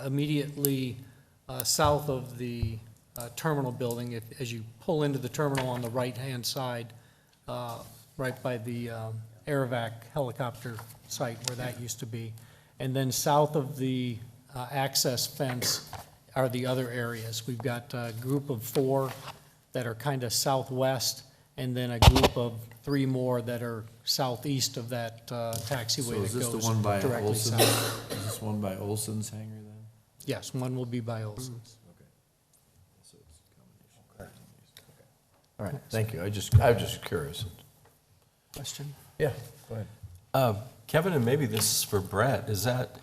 immediately south of the terminal building. As you pull into the terminal on the right-hand side, right by the Aerovac helicopter site where that used to be. And then south of the access fence are the other areas. We've got a group of 4 that are kind of southwest, and then a group of 3 more that are southeast of that taxiway that goes directly south. Is this one by Olson's hangar then? Yes, one will be by Olson's. All right, thank you. I was just curious. Question? Yeah, go ahead. Kevin, and maybe this is for Brett, is that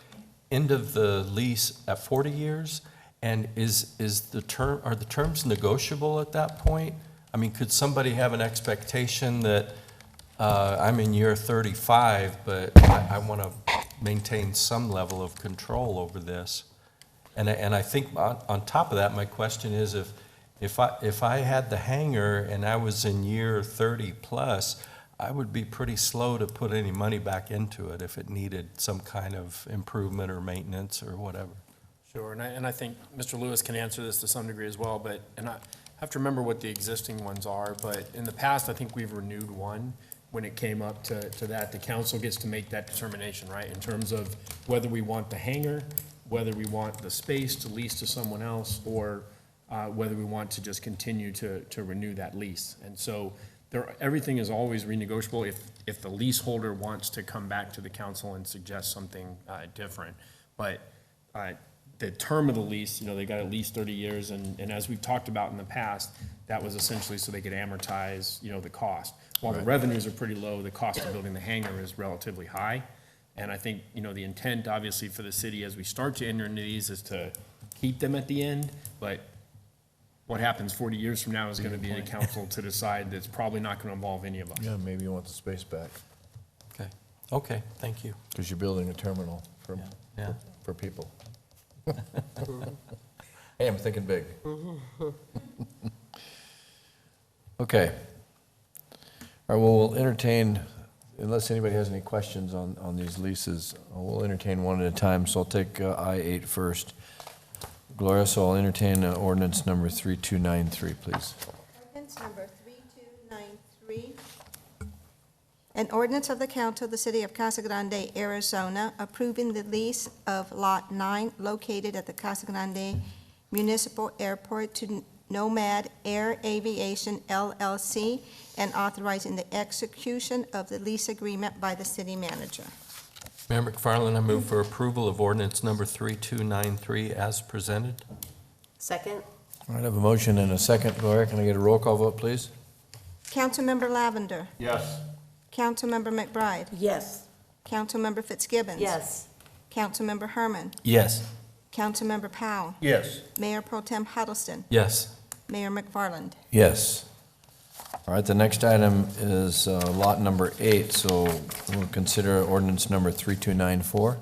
end of the lease at 40 years? And are the terms negotiable at that point? I mean, could somebody have an expectation that I'm in year 35, but I want to maintain some level of control over this? And I think on top of that, my question is if I had the hangar and I was in year 30 plus, I would be pretty slow to put any money back into it if it needed some kind of improvement or maintenance or whatever. Sure, and I think Mr. Lewis can answer this to some degree as well, but, and I have to remember what the existing ones are, but in the past, I think we've renewed one when it came up to that. The council gets to make that determination, right, in terms of whether we want the hangar, whether we want the space to lease to someone else, or whether we want to just continue to renew that lease. And so everything is always renegotiable if the leaseholder wants to come back to the council and suggest something different. But the term of the lease, they got at least 30 years, and as we've talked about in the past, that was essentially so they could amortize, the cost. While the revenues are pretty low, the cost of building the hangar is relatively high. And I think, the intent, obviously, for the city as we start to enter into these is to keep them at the end, but what happens 40 years from now is going to be the council to decide. That's probably not going to involve any of us. Yeah, maybe you want the space back, Okay, thank you. because you're building a terminal for people. Hey, I'm thinking big. Okay. All right, well, we'll entertain, unless anybody has any questions on these leases, we'll entertain one at a time, so I'll take I-8 first. Gloria, so I'll entertain ordinance number 3293, please. Ordinance number 3293. An ordinance of the council of the city of Casa Grande, Arizona, approving the lease of Lot 9 located at the Casa Grande Municipal Airport to Nomad Air Aviation LLC and authorizing the execution of the lease agreement by the city manager. Mayor McFarland, I move for approval of ordinance number 3293 as presented. Second? All right, I have a motion and a second. Gloria, can I get a roll call vote, please? Councilmember Lavender. Yes. Councilmember McBride. Yes. Councilmember Fitzgibbons. Yes. Councilmember Herman. Yes. Councilmember Powell. Yes. Mayor Pro Tem Huddleston. Yes. Mayor McFarland. Yes. All right, the next item is lot number 8, so we'll consider ordinance number 3294.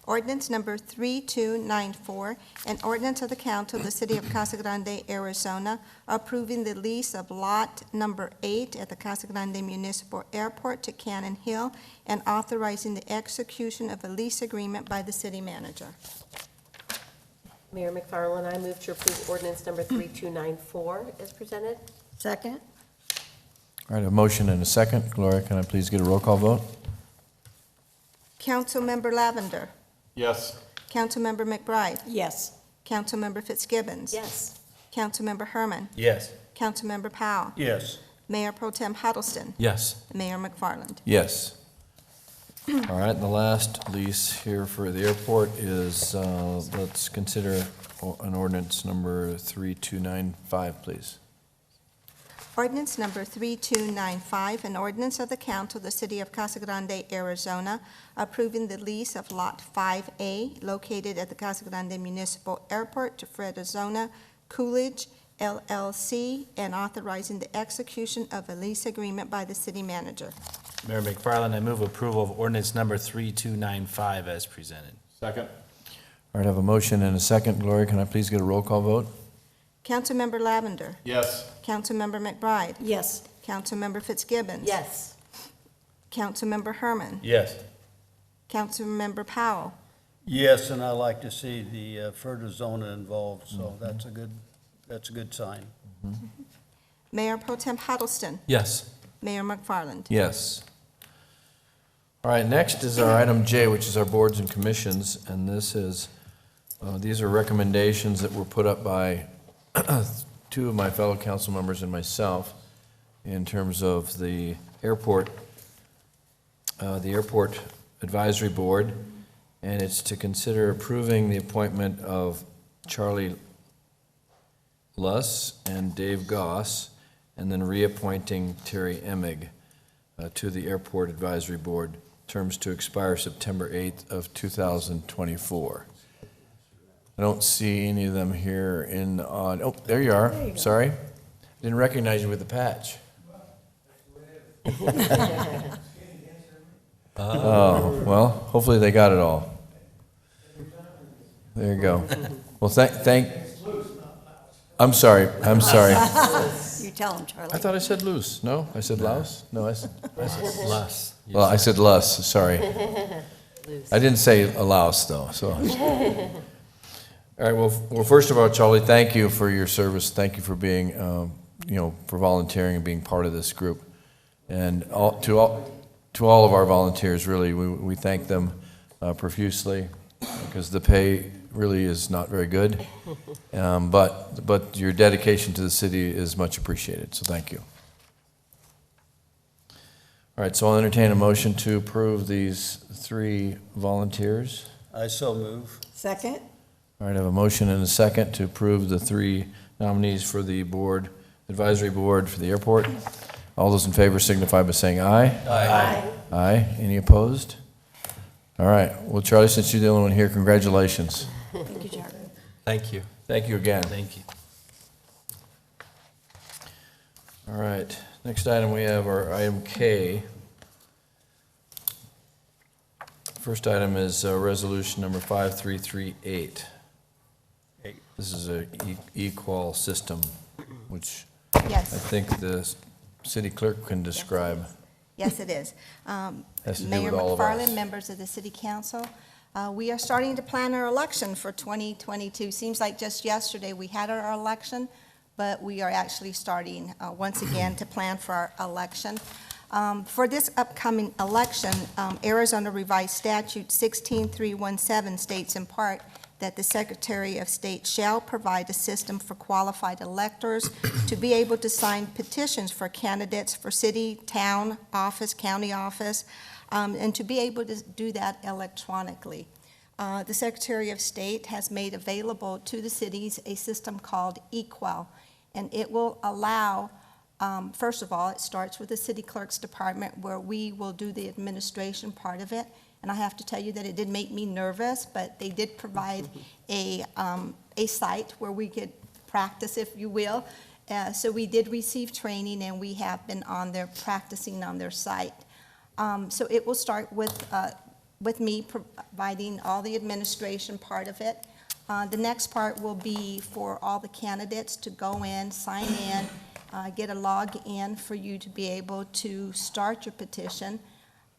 Ordinance number 3294, an ordinance of the council of the city of Casa Grande, Arizona, approving the lease of lot number 8 at the Casa Grande Municipal Airport to Cannon Hill and authorizing the execution of a lease agreement by the city manager. Mayor McFarland, I move to approve ordinance number 3294 as presented. Second? All right, a motion and a second. Gloria, can I please get a roll call vote? Councilmember Lavender. Yes. Councilmember McBride. Yes. Councilmember Fitzgibbons. Yes. Councilmember Herman. Yes. Councilmember Powell. Yes. Mayor Pro Tem Huddleston. Yes. Mayor McFarland. Yes. All right, and the last lease here for the airport is, let's consider an ordinance number 3295, please. Ordinance number 3295, an ordinance of the council of the city of Casa Grande, Arizona, approving the lease of Lot 5A located at the Casa Grande Municipal Airport to Fred Arizona Coolidge LLC and authorizing the execution of a lease agreement by the city manager. Mayor McFarland, I move approval of ordinance number 3295 as presented. Second? All right, I have a motion and a second. Gloria, can I please get a roll call vote? Councilmember Lavender. Yes. Councilmember McBride. Yes. Councilmember Fitzgibbons. Yes. Councilmember Herman. Yes. Councilmember Powell. Yes, and I like to see the Fertizona involved, so that's a good sign. Mayor Pro Tem Huddleston. Yes. Mayor McFarland. Yes. All right, next is our item J, which is our boards and commissions, and this is, these are recommendations that were put up by two of my fellow council members and myself in terms of the airport advisory board, and it's to consider approving the appointment of Charlie Luss and Dave Goss, and then reappointing Terry Emig to the Airport Advisory Board, terms to expire September 8th of 2024. I don't see any of them here in the oh, there you are. Sorry. Didn't recognize you with the patch. Oh, well, hopefully they got it all. There you go. Well, I'm sorry. You tell him, Charlie. I thought I said loose. No, I said louse? No, I said Luss. well, I said Luss, sorry. I didn't say a louse, though, so. All right, well, first of all, Charlie, thank you for your service. Thank you for being, for volunteering and being part of this group. And to all of our volunteers, really, we thank them profusely, because the pay really is not very good. But your dedication to the city is much appreciated, so thank you. All right, so I'll entertain a motion to approve these three volunteers. I so move. Second? All right, I have a motion and a second to approve the three nominees for the advisory board for the airport. All those in favor signify by saying aye. Aye. Aye. Any opposed? All right. Well, Charlie, since you're the only one here, congratulations. Thank you, Charlie. Thank you. Thank you again. Thank you. All right. Next item we have our item K. First item is resolution number 5338. This is a e-qual system, which I Yes. think the city clerk can describe. Yes, it is. Has to do Mayor with all of us. McFarland, members of the city council, we are starting to plan our election for 2022. Seems like just yesterday we had our election, but we are actually starting once again to plan for our election. For this upcoming election, Arizona Revised Statute 16317 states in part that the Secretary of State shall provide a system for qualified electors to be able to sign petitions for candidates for city, town office, county office, and to be able to do that electronically. The Secretary of State has made available to the cities a system called eQual, and it will allow, first of all, it starts with the city clerk's department where we will do the administration part of it. And I have to tell you that it did make me nervous, but they did provide a site where we could practice, if you will. So we did receive training, and we have been on there practicing on their site. So it will start with me providing all the administration part of it. The next part will be for all the candidates to go in, sign in, get a log-in for you to be able to start your petition.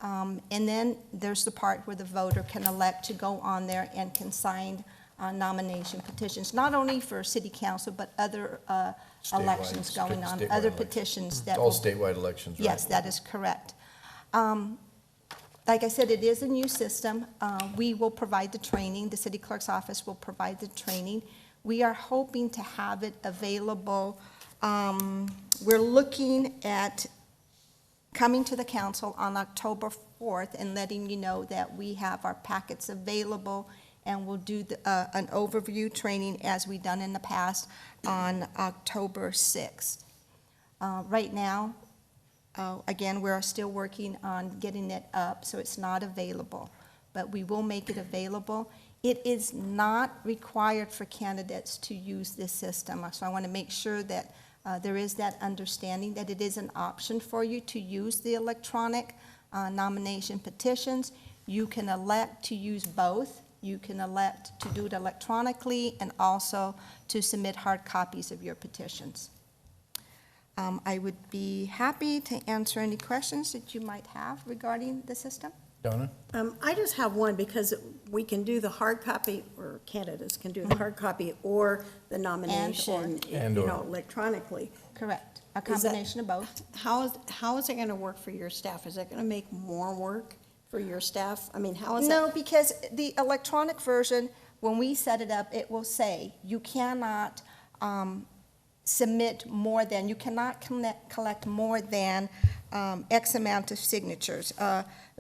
And then there's the part where the voter can elect to go on there and can sign nomination petitions, not only for city council, but other elections going on, other petitions that All will. statewide elections, right? Yes, that is correct. Like I said, it is a new system. We will provide the training. The city clerk's office will provide the training. We are hoping to have it available. We're looking at coming to the council on October 4th and letting you know that we have our packets available, and we'll do an overview training as we've done in the past on October 6th. Right now, again, we're still working on getting it up, so it's not available, but we will make it available. It is not required for candidates to use this system, so I want to make sure that there is that understanding that it is an option for you to use the electronic nomination petitions. You can elect to use both. You can elect to do it electronically and also to submit hard copies of your petitions. I would be happy to answer any questions that you might have regarding the system. Donna? I just have one, because we can do the hard copy, or candidates can do the hard copy or the nomination, electronically. Correct. A Is that- combination of both. How is it going to work for your staff? Is that going to make more work for your staff? I mean, how is that? No, because the electronic version, when we set it up, it will say you cannot submit more than, you cannot collect more than X amount of signatures,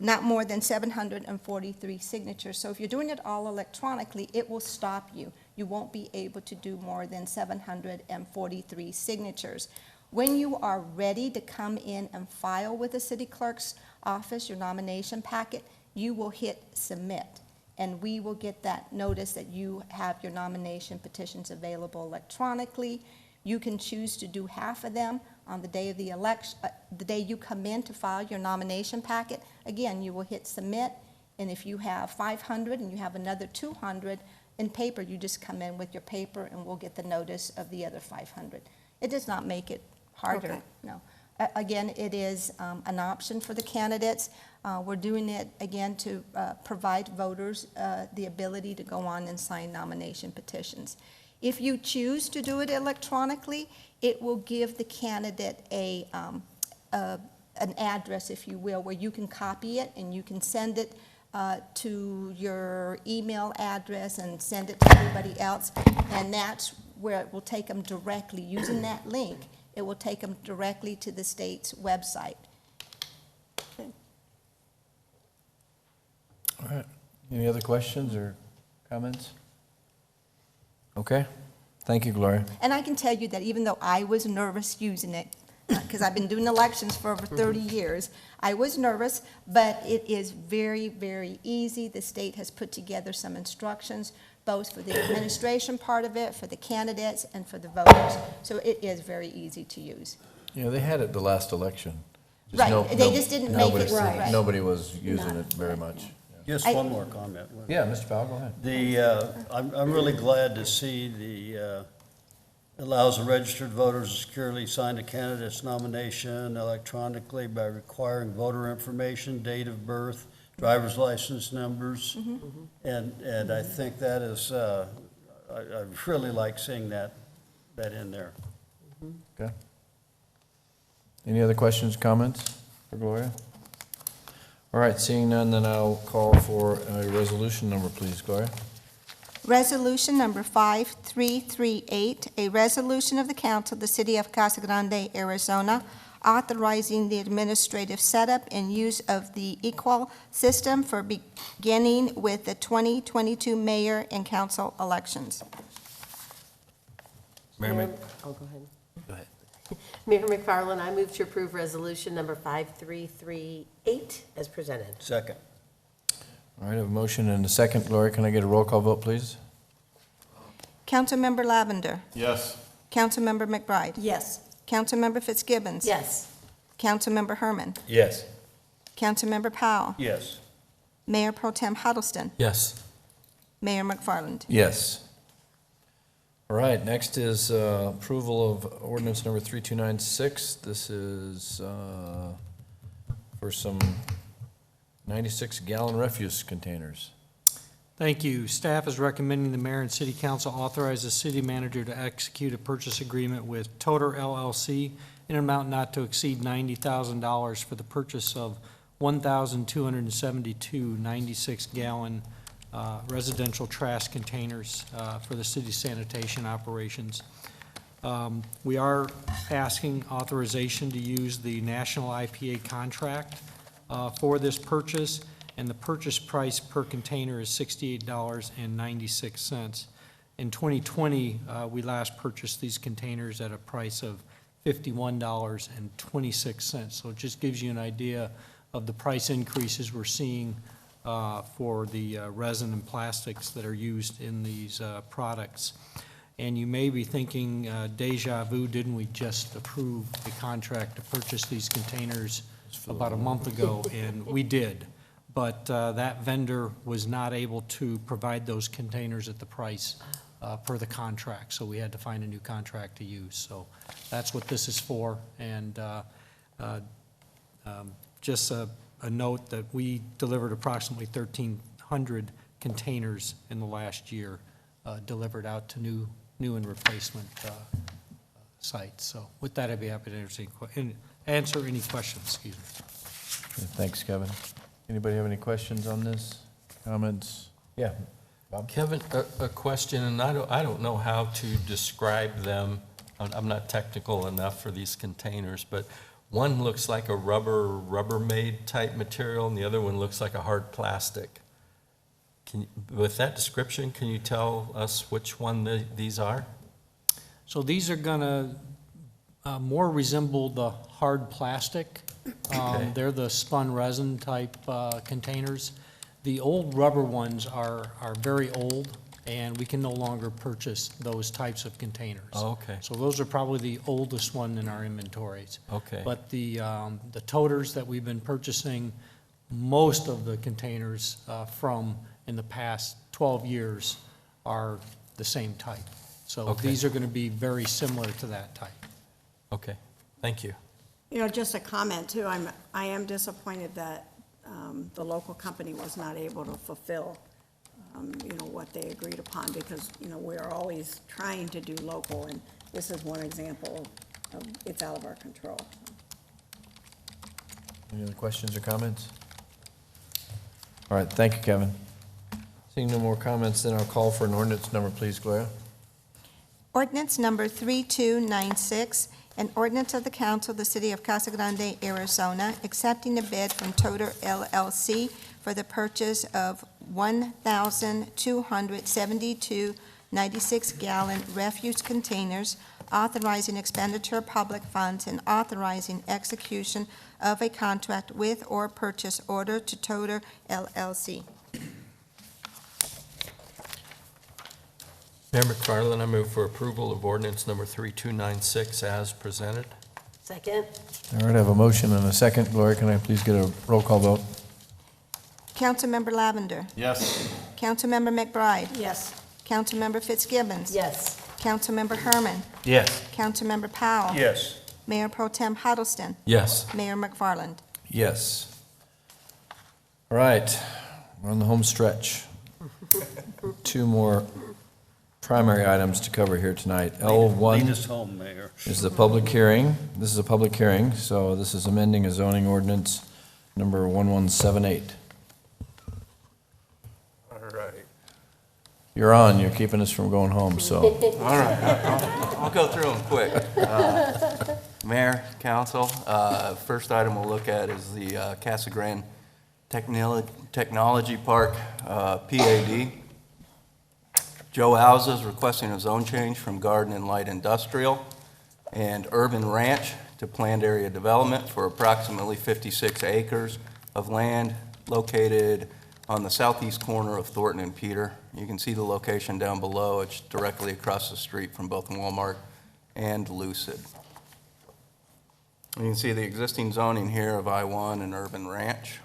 not more than 743 signatures. So if you're doing it all electronically, it will stop you. You won't be able to do more than 743 signatures. When you are ready to come in and file with the city clerk's office, your nomination packet, you will hit submit. And we will get that notice that you have your nomination petitions available electronically. You can choose to do half of them on the day of the election, the day you come in to file your nomination packet. Again, you will hit submit, and if you have 500 and you have another 200 in paper, you just come in with your paper and we'll get the notice of the other 500. It does not make it harder, Okay. no. Again, it is an option for the candidates. We're doing it, again, to provide voters the ability to go on and sign nomination petitions. If you choose to do it electronically, it will give the candidate an address, if you will, where you can copy it and you can send it to your email address and send it to everybody else. And that's where it will take them directly, using that link, it will take them directly to the state's website. All right. Any other questions or comments? Okay. Thank you, Gloria. And I can tell you that even though I was nervous using it, because I've been doing elections for over 30 years, I was nervous, but it is very, very easy. The state has put together some instructions, both for the administration part of it, for the candidates, and for the voters. So it is very easy to use. Yeah, they had it the last election. Right, they just didn't make it right. Nobody was using it very much. Just one more comment. Yeah, Mr. Powell, go ahead. I'm really glad to see the, allows the registered voters to securely sign the candidate's nomination electronically by requiring voter information, date of birth, driver's license numbers. And I think that is, I really like seeing that in there. Okay. Any other questions, comments for Gloria? All right, seeing none, then I'll call for a resolution number, please, Gloria. Resolution number 5338, a resolution of the council of the city of Casa Grande, Arizona, authorizing the administrative setup and use of the equal system for beginning with the 2022 mayor and council elections. Oh, go ahead. Go ahead. Mayor McFarland, I move to approve resolution number 5338 as presented. Second. All right, I have a motion and a second. Gloria, can I get a roll call vote, please? Councilmember Lavender. Yes. Councilmember McBride. Yes. Councilmember Fitzgibbons. Yes. Councilmember Herman. Yes. Councilmember Powell. Yes. Mayor Pro Tem Huddleston. Yes. Mayor McFarland. Yes. All right, next is approval of ordinance number 3296. This is for some 96-gallon refuse containers. Thank you. Staff is recommending the mayor and city council authorize the city manager to execute a purchase agreement with Toter LLC in an amount not to exceed $90,000 for the purchase of 1,272 96-gallon residential trash containers for the city sanitation operations. We are asking authorization to use the national IPA contract for this purchase, and the purchase price per container is $68.96. In 2020, we last purchased these containers at a price of $51.26. So it just gives you an idea of the price increases we're seeing for the resin and plastics that are used in these products. And you may be thinking, deja vu, didn't we just approve a contract to purchase these containers about a month ago? And we did. But that vendor was not able to provide those containers at the price per the contract, so we had to find a new contract to use. So that's what this is for. And just a note that we delivered approximately 1,300 containers in the last year, delivered out to new and replacement sites. So with that, I'd be happy to answer any questions. Excuse me. Thanks, Kevin. Anybody have any questions on this? Comments? Yeah. Bob? Kevin, a question, and I don't know how to describe them. I'm not technical enough for these containers, but one looks like a Rubbermaid type material, and the other one looks like a hard plastic. With that description, can you tell us which one these are? So these are going to more resemble the hard plastic. Okay. They're the spun resin type containers. The old rubber ones are very old, and we can no longer purchase those types of containers. Oh, okay. So those are probably the oldest one in our inventories. Okay. But the toters that we've been purchasing most of the containers from in the past 12 years are the same type. So Okay. these are going to be very similar to that type. Okay, thank you. You know, just a comment too, I am disappointed that the local company was not able to fulfill, what they agreed upon, because, we are always trying to do local, and this is one example of it's out of our control. Any other questions or comments? All right, thank you, Kevin. Seeing no more comments, then I'll call for an ordinance number, please, Gloria. Ordinance number 3296, an ordinance of the council of the city of Casa Grande, Arizona, accepting a bid from Toter LLC for the purchase of 1,272 96-gallon refuse containers, authorizing expenditure of public funds, and authorizing execution of a contract with or purchase order to Toter LLC. Mayor McFarland, I move for approval of ordinance number 3296 as presented. Second? All right, I have a motion and a second. Gloria, can I please get a roll call vote? Councilmember Lavender. Yes. Councilmember McBride. Yes. Councilmember Fitzgibbons. Yes. Councilmember Herman. Yes. Councilmember Powell. Yes. Mayor Pro Tem Huddleston. Yes. Mayor McFarland. Yes. All right, we're on the home stretch. Two more primary items to cover here tonight. Lead L1 us home, Mayor. is the public hearing. This is a public hearing, so this is amending a zoning ordinance number 1178. All right. You're on, you're keeping us from going home, so. All right, I'll go through them quick. Mayor, council, first item we'll look at is the Casa Grande Technology Park, PAD. Joe Alza is requesting a zone change from garden and light industrial and urban ranch to planned area development for approximately 56 acres of land located on the southeast corner of Thornton and Peter. You can see the location down below. It's directly across the street from both Walmart and Lucid. You can see the existing zoning here of I-1 and urban ranch.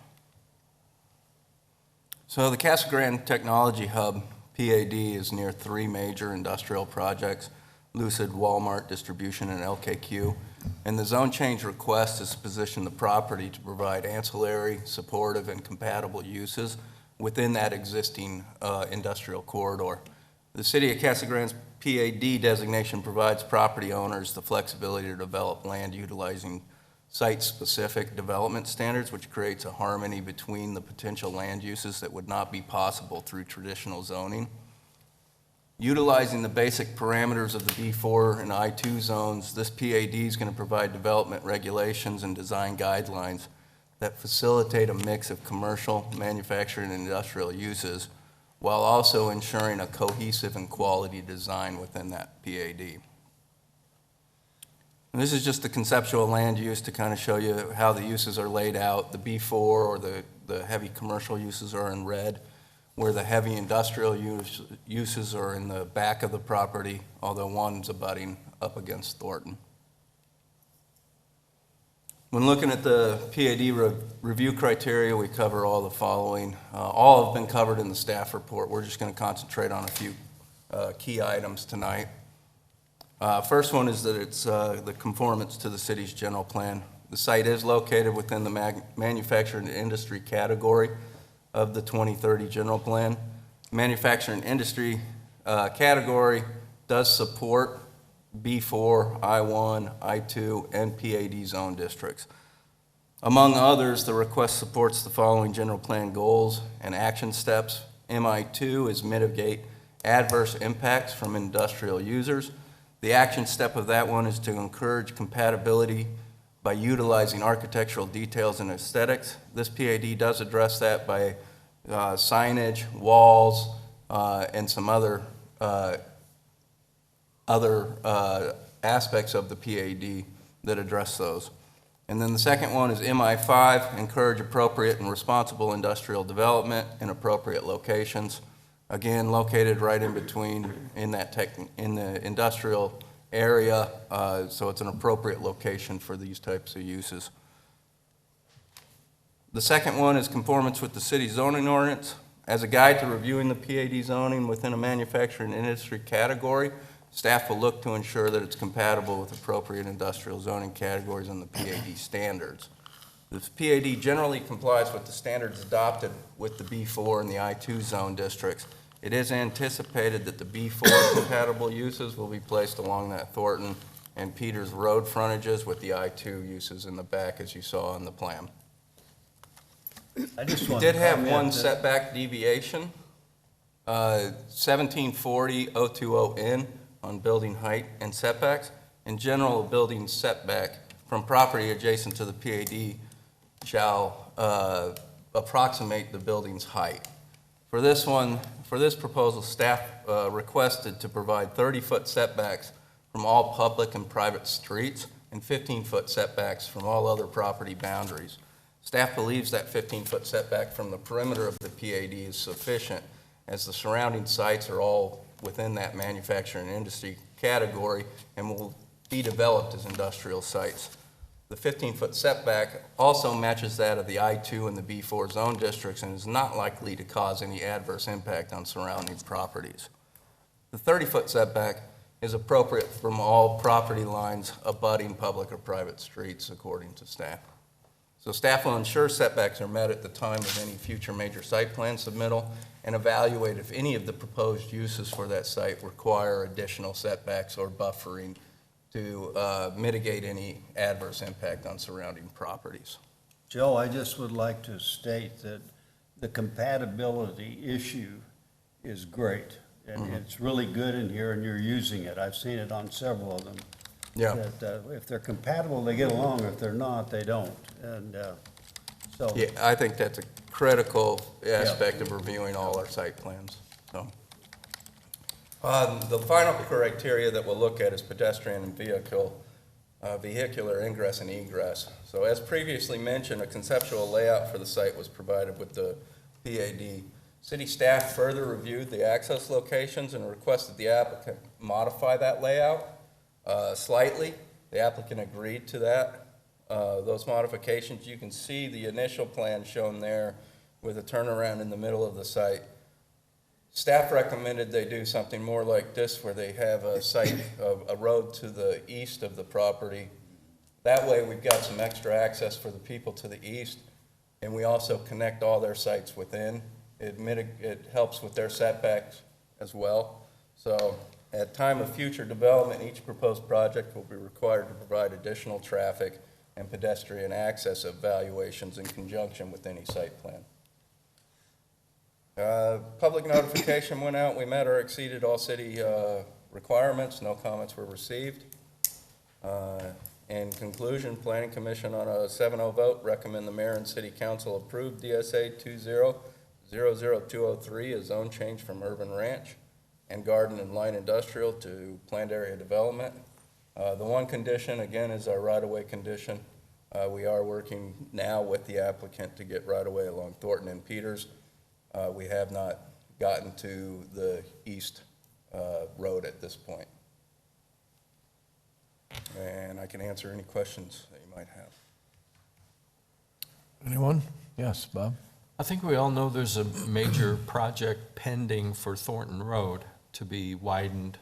So the Casa Grande Technology Hub, PAD, is near three major industrial projects, Lucid, Walmart Distribution, and LKQ. And the zone change request is to position the property to provide ancillary, supportive, and compatible uses within that existing industrial corridor. The City of Casa Grande's PAD designation provides property owners the flexibility to develop land utilizing site-specific development standards, which creates a harmony between the potential land uses that would not be possible through traditional zoning. Utilizing the basic parameters of the B4 and I2 zones, this PAD is going to provide development regulations and design guidelines that facilitate a mix of commercial, manufacturing, and industrial uses, while also ensuring a cohesive and quality design within that PAD. And this is just the conceptual land use to kind of show you how the uses are laid out. The B4 or the heavy commercial uses are in red, where the heavy industrial uses are in the back of the property, although one's abutting up against Thornton. When looking at the PAD review criteria, we cover all the following. All have been covered in the staff report. We're just going to concentrate on a few key items tonight. First one is that it's the conformance to the city's general plan. The site is located within the manufacturing industry category of the 2030 general plan. Manufacturing industry category does support B4, I1, I2, and PAD zone districts. Among others, the request supports the following general plan goals and action steps. MI2 is mitigate adverse impacts from industrial users. The action step of that one is to encourage compatibility by utilizing architectural details and aesthetics. This PAD does address that by signage, walls, and some other aspects of the PAD that address those. And then the second one is MI5, encourage appropriate and responsible industrial development in appropriate locations. Again, located right in between in the industrial area, so it's an appropriate location for these types of uses. The second one is conformance with the city zoning ordinance. As a guide to reviewing the PAD zoning within a manufacturing industry category, staff will look to ensure that it's compatible with appropriate industrial zoning categories and the PAD standards. The PAD generally complies with the standards adopted with the B4 and the I2 zone districts. It is anticipated that the B4 compatible uses will be placed along that Thornton and Peters road frontages, with the I2 uses in the back, as you saw on the plan. I just We want did to have comment one that- setback deviation, 1740-020N on building height and setbacks. In general, a building setback from property adjacent to the PAD shall approximate the building's height. For this proposal, staff requested to provide 30-foot setbacks from all public and private streets and 15-foot setbacks from all other property boundaries. Staff believes that 15-foot setback from the perimeter of the PAD is sufficient, as the surrounding sites are all within that manufacturing industry category and will be developed as industrial sites. The 15-foot setback also matches that of the I2 and the B4 zone districts and is not likely to cause any adverse impact on surrounding properties. The 30-foot setback is appropriate from all property lines abutting public or private streets, according to staff. So staff will ensure setbacks are met at the time of any future major site plan submittal and evaluate if any of the proposed uses for that site require additional setbacks or buffering to mitigate any adverse impact on surrounding properties. Joe, I just would like to state that the compatibility issue is great. And it's really good in here, and you're using it. I've seen it on several of them. Yeah. That if they're compatible, they get along. If they're not, they don't. And so. Yeah, I think that's a critical aspect of reviewing all our site plans. So, the final criteria that we'll look at is pedestrian and vehicular ingress and egress. So as previously mentioned, a conceptual layout for the site was provided with the PAD. City staff further reviewed the access locations and requested the applicant modify that layout slightly. The applicant agreed to that. Those modifications, you can see the initial plan shown there with a turnaround in the middle of the site. Staff recommended they do something more like this, where they have a road to the east of the property. That way we've got some extra access for the people to the east, and we also connect all their sites within. It helps with their setbacks as well. So at time of future development, each proposed project will be required to provide additional traffic and pedestrian access evaluations in conjunction with any site plan. Public notification went out. We met or exceeded all city requirements. No comments were received. In conclusion, Planning Commission on a 7-0 vote recommend the mayor and city council approve DSA 20-00203, a zone change from urban ranch and garden and light industrial to planned area development. The one condition, again, is our right-of-way condition. We are working now with the applicant to get right-of-way along Thornton and Peters. We have not gotten to the east road at this point. And I can answer any questions that you might have. Anyone? Yes, Bob? I think we all know there's a major project pending for Thornton Road to be widened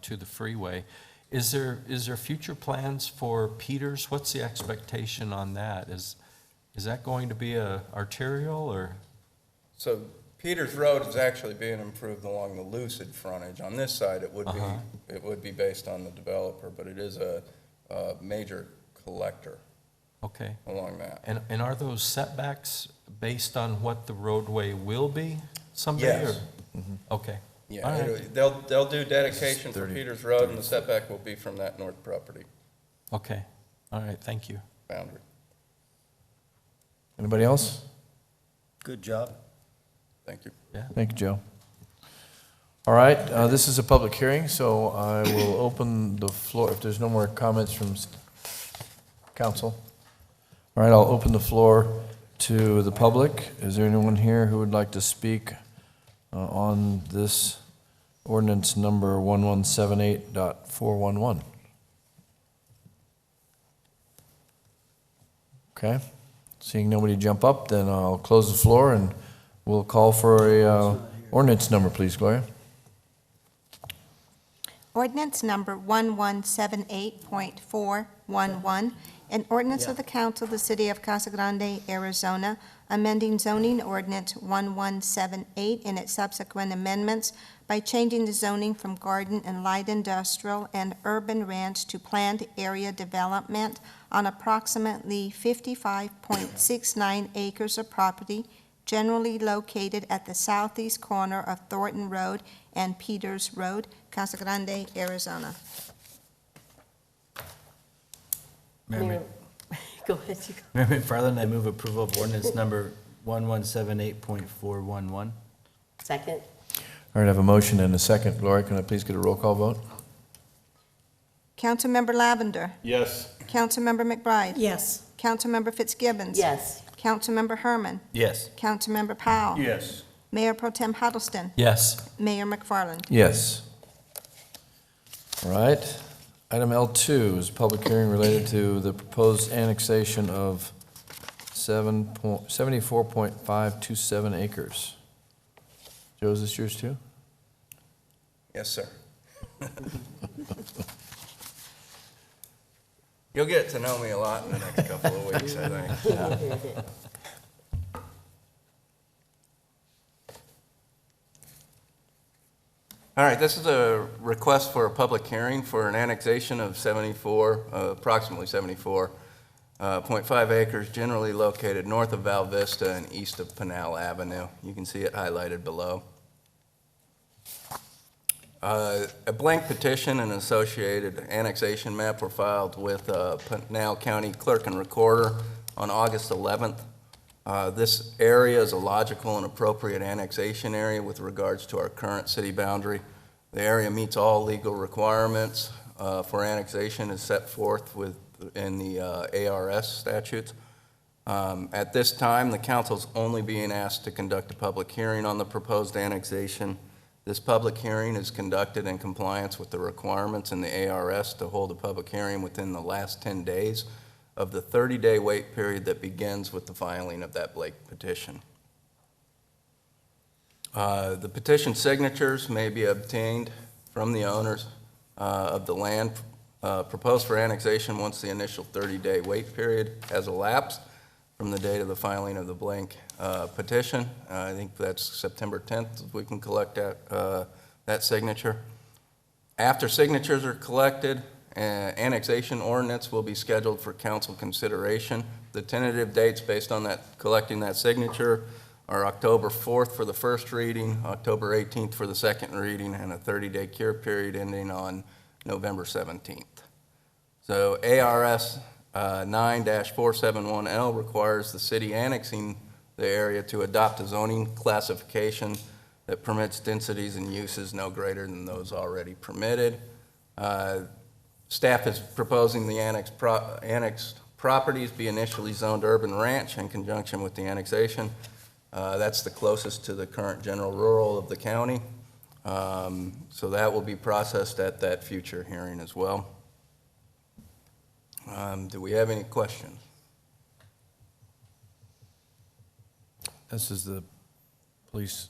to the freeway. Is there future plans for Peters? What's the expectation on that? Is that going to be a arterial or? So Peters Road is actually being improved along the Lucid frontage. On this side, it would be based on the developer, but it is a major collector. Okay. Along that. And are those setbacks based on what the roadway will be someday? Yes. Or? Okay. Yeah, All right. they'll do dedication for Peters Road, and the setback will be from that north property Okay. All right. Thank you. boundary. Anybody else? Good job. Thank you. Yeah. Thank you, Joe. All right, this is a public hearing, so I will open the floor, if there's no more comments from council. All right, I'll open the floor to the public. Is there anyone here who would like to speak on this ordinance number 1178.411? Okay, seeing nobody jump up, then I'll close the floor and we'll call for a ordinance number, please, Gloria. Ordinance number 1178.411, an ordinance of the council of the city of Casa Grande, Arizona, amending zoning ordinance 1178 and its subsequent amendments by changing the zoning from garden and light industrial and urban ranch to planned area development on approximately 55.69 acres of property generally located at the southeast corner of Thornton Road and Peters Road, Casa Grande, Arizona. Mayor, go ahead. Mayor McFarland, I move approval of ordinance number 1178.411. Second? All right, I have a motion and a second. Gloria, can I please get a roll call vote? Councilmember Lavender. Yes. Councilmember McBride. Yes. Councilmember Fitzgibbons. Yes. Councilmember Herman. Yes. Councilmember Powell. Yes. Mayor Pro Tem Huddleston. Yes. Mayor McFarland. Yes. All right. Item L2 is a public hearing related to the proposed annexation of 74.527 acres. Joe, is this yours too? Yes, sir. You'll get to know me a lot in the next couple of weeks, I think. All right, this is a request for a public hearing for an annexation of approximately 74.5 acres, generally located north of Val Vista and east of Pinal Avenue. You can see it highlighted below. A blank petition and associated annexation map were filed with Pinal County Clerk and Recorder on August 11th. This area is a logical and appropriate annexation area with regards to our current city boundary. The area meets all legal requirements for annexation as set forth in the ARS statutes. At this time, the council's only being asked to conduct a public hearing on the proposed annexation. This public hearing is conducted in compliance with the requirements in the ARS to hold a public hearing within the last 10 days of the 30-day wait period that begins with the filing of that blank petition. The petition signatures may be obtained from the owners of the land proposed for annexation once the initial 30-day wait period has elapsed from the date of the filing of the blank petition. I think that's September 10th. We can collect that signature. After signatures are collected annexation ordinance will be scheduled for council consideration. The tentative dates based on that, collecting that signature, are October 4th for the first reading, October 18th for the second reading, and a 30-day cure period ending on November 17th. So ARS 9-471L requires the city annexing the area to adopt a zoning classification that permits densities and uses no greater than those already permitted. Staff is proposing the annexed properties be initially zoned urban ranch in conjunction with the annexation. That's the closest to the current general rural of the county. So that will be processed at that future hearing as well. Do we have any questions? This is the police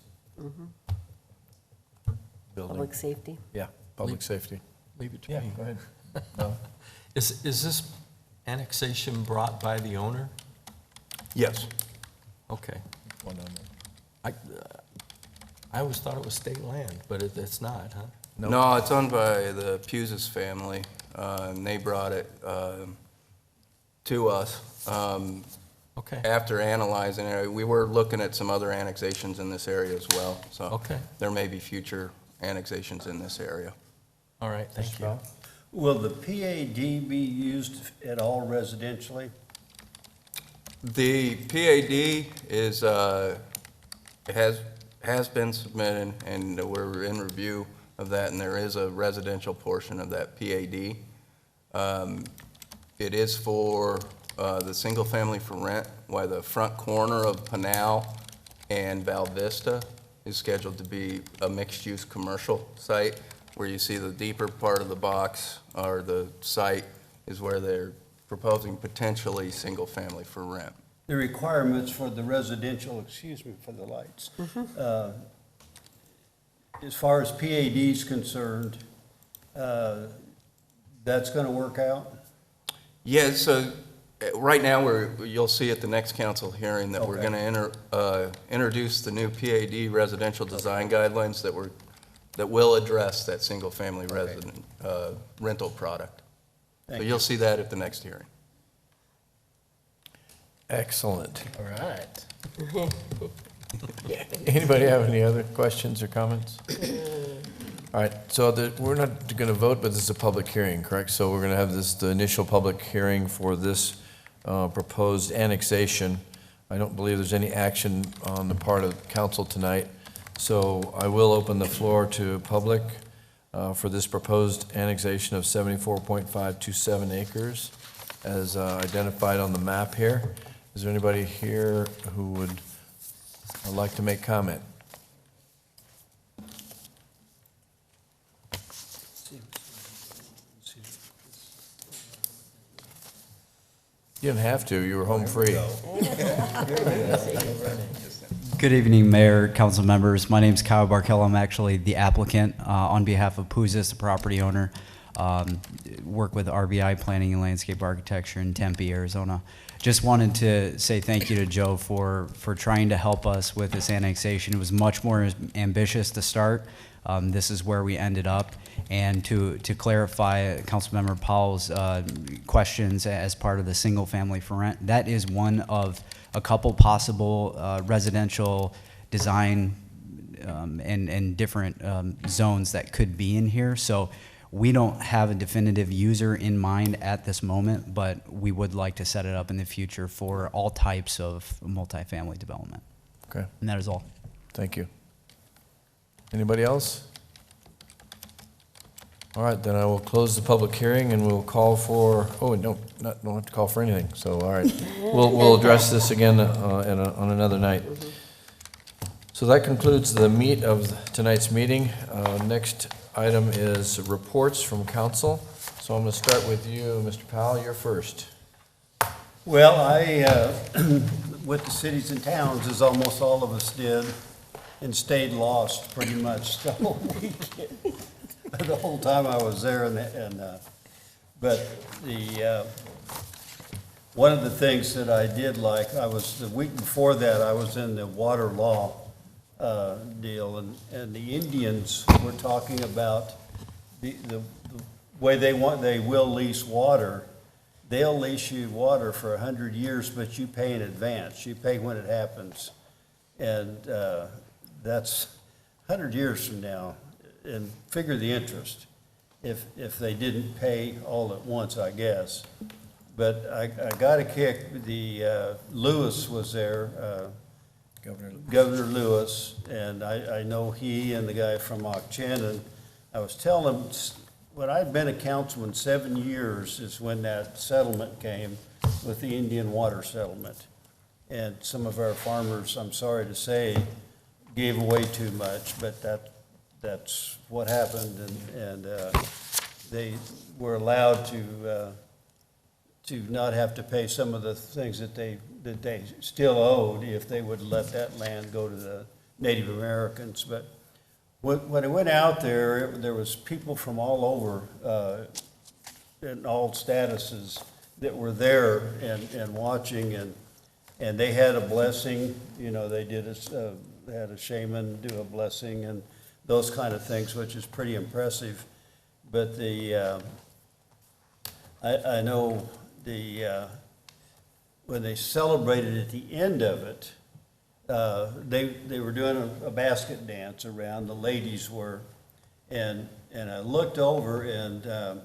building. Public safety. Yeah, public safety. Leave it to Yeah, me. go ahead. No. Is this annexation brought by the owner? Yes. Okay. One on there. I always thought it was state land, but it's not, huh? Nope. No, it's owned by the Puses family, and they brought it to us. Okay. After analyzing it, we were looking at some other annexations in this area as well. So Okay. there may be future annexations in this area. All right, thank you. Will the PAD be used at all residentially? The PAD is, has been submitted, and we're in review of that, and there is a residential portion of that PAD. It is for the single family for rent, while the front corner of Pinal and Val Vista is scheduled to be a mixed-use commercial site, where you see the deeper part of the box, or the site, is where they're proposing potentially single family for rent. The requirements for the residential, excuse me for the lights. As far as PAD is concerned, that's going to work out? Yeah, so right now, you'll see at the next council hearing that we're Okay. going to introduce the new PAD residential design guidelines that will address that single-family resident rental product. So Thank you'll see that at the next hearing. Excellent. All right. Anybody have any other questions or comments? All right, so we're not going to vote, but this is a public hearing, correct? So we're going to have the initial public hearing for this proposed annexation. I don't believe there's any action on the part of council tonight, so I will open the floor to public for this proposed annexation of 74.527 acres as identified on the map here. Is there anybody here who would like to make comment? You didn't have to, you were home free. Good evening, Mayor, council members. My name's Kyle Barkel. I'm actually the applicant on behalf of Pusis, the property owner. Work with RBI Planning and Landscape Architecture in Tempe, Arizona. Just wanted to say thank you to Joe for trying to help us with this annexation. It was much more ambitious to start. This is where we ended up. And to clarify Councilmember Powell's questions as part of the single family for rent, that is one of a couple possible residential design and different zones that could be in here. So we don't have a definitive user in mind at this moment, but we would like to set it up in the future for all types of multifamily development. Okay, And that is all. thank you. Anybody else? All right, then I will close the public hearing and we'll call for, oh, no, don't have to call for anything, so, all right. We'll address this again on another night. So that concludes the meat of tonight's meeting. Next item is reports from council. So I'm going to start with you, Mr. Powell, you're first. Well, I, with the cities and towns, as almost all of us did, and stayed lost pretty much the whole weekend, the whole time I was there. But one of the things that I did like, the week before that, I was in the water law deal, and the Indians were talking about way they will lease water. They'll lease you water for 100 years, but you pay in advance. You pay when it happens. And that's 100 years from now. And figure the interest if they didn't pay all at once, I guess. But I got a kick. Lewis was there, Governor Lewis, and I know he and the guy from Auckchannon. I was telling him, when I'd been a councilman 7 years is when that settlement came with the Indian water settlement. And some of our farmers, I'm sorry to say, gave away too much, but that's what happened, and they were allowed to not have to pay some of the things that they still owed if they would let that land go to the Native Americans. But when I went out there was people from all over, in all statuses, that were there and watching, and they had a blessing. You know, they had a shaman do a blessing and those kind of things, which is pretty impressive. But I know when they celebrated at the end of it, they were doing a basket dance around, the ladies were, and I looked over, and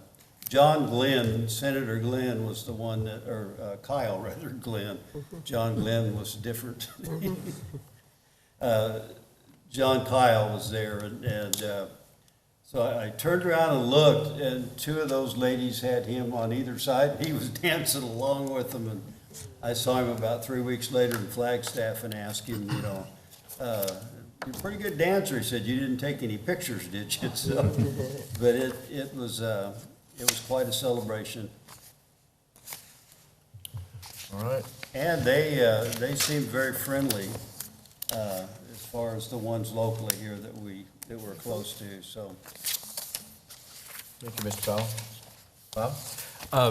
John Glenn, Senator Glenn was the one that, or Kyle rather, Glenn. John Glenn was different. John Kyle was there, and so I turned around and looked, and two of those ladies had him on either side. He was dancing along with them, and I saw him about 3 weeks later in Flagstaff and asked him, you're a pretty good dancer. He said, you didn't take any pictures, did you? So, but it was quite a celebration. All right. And they seemed very friendly as far as the ones locally here that we're close to. So, thank you, Mr. Powell. Bob?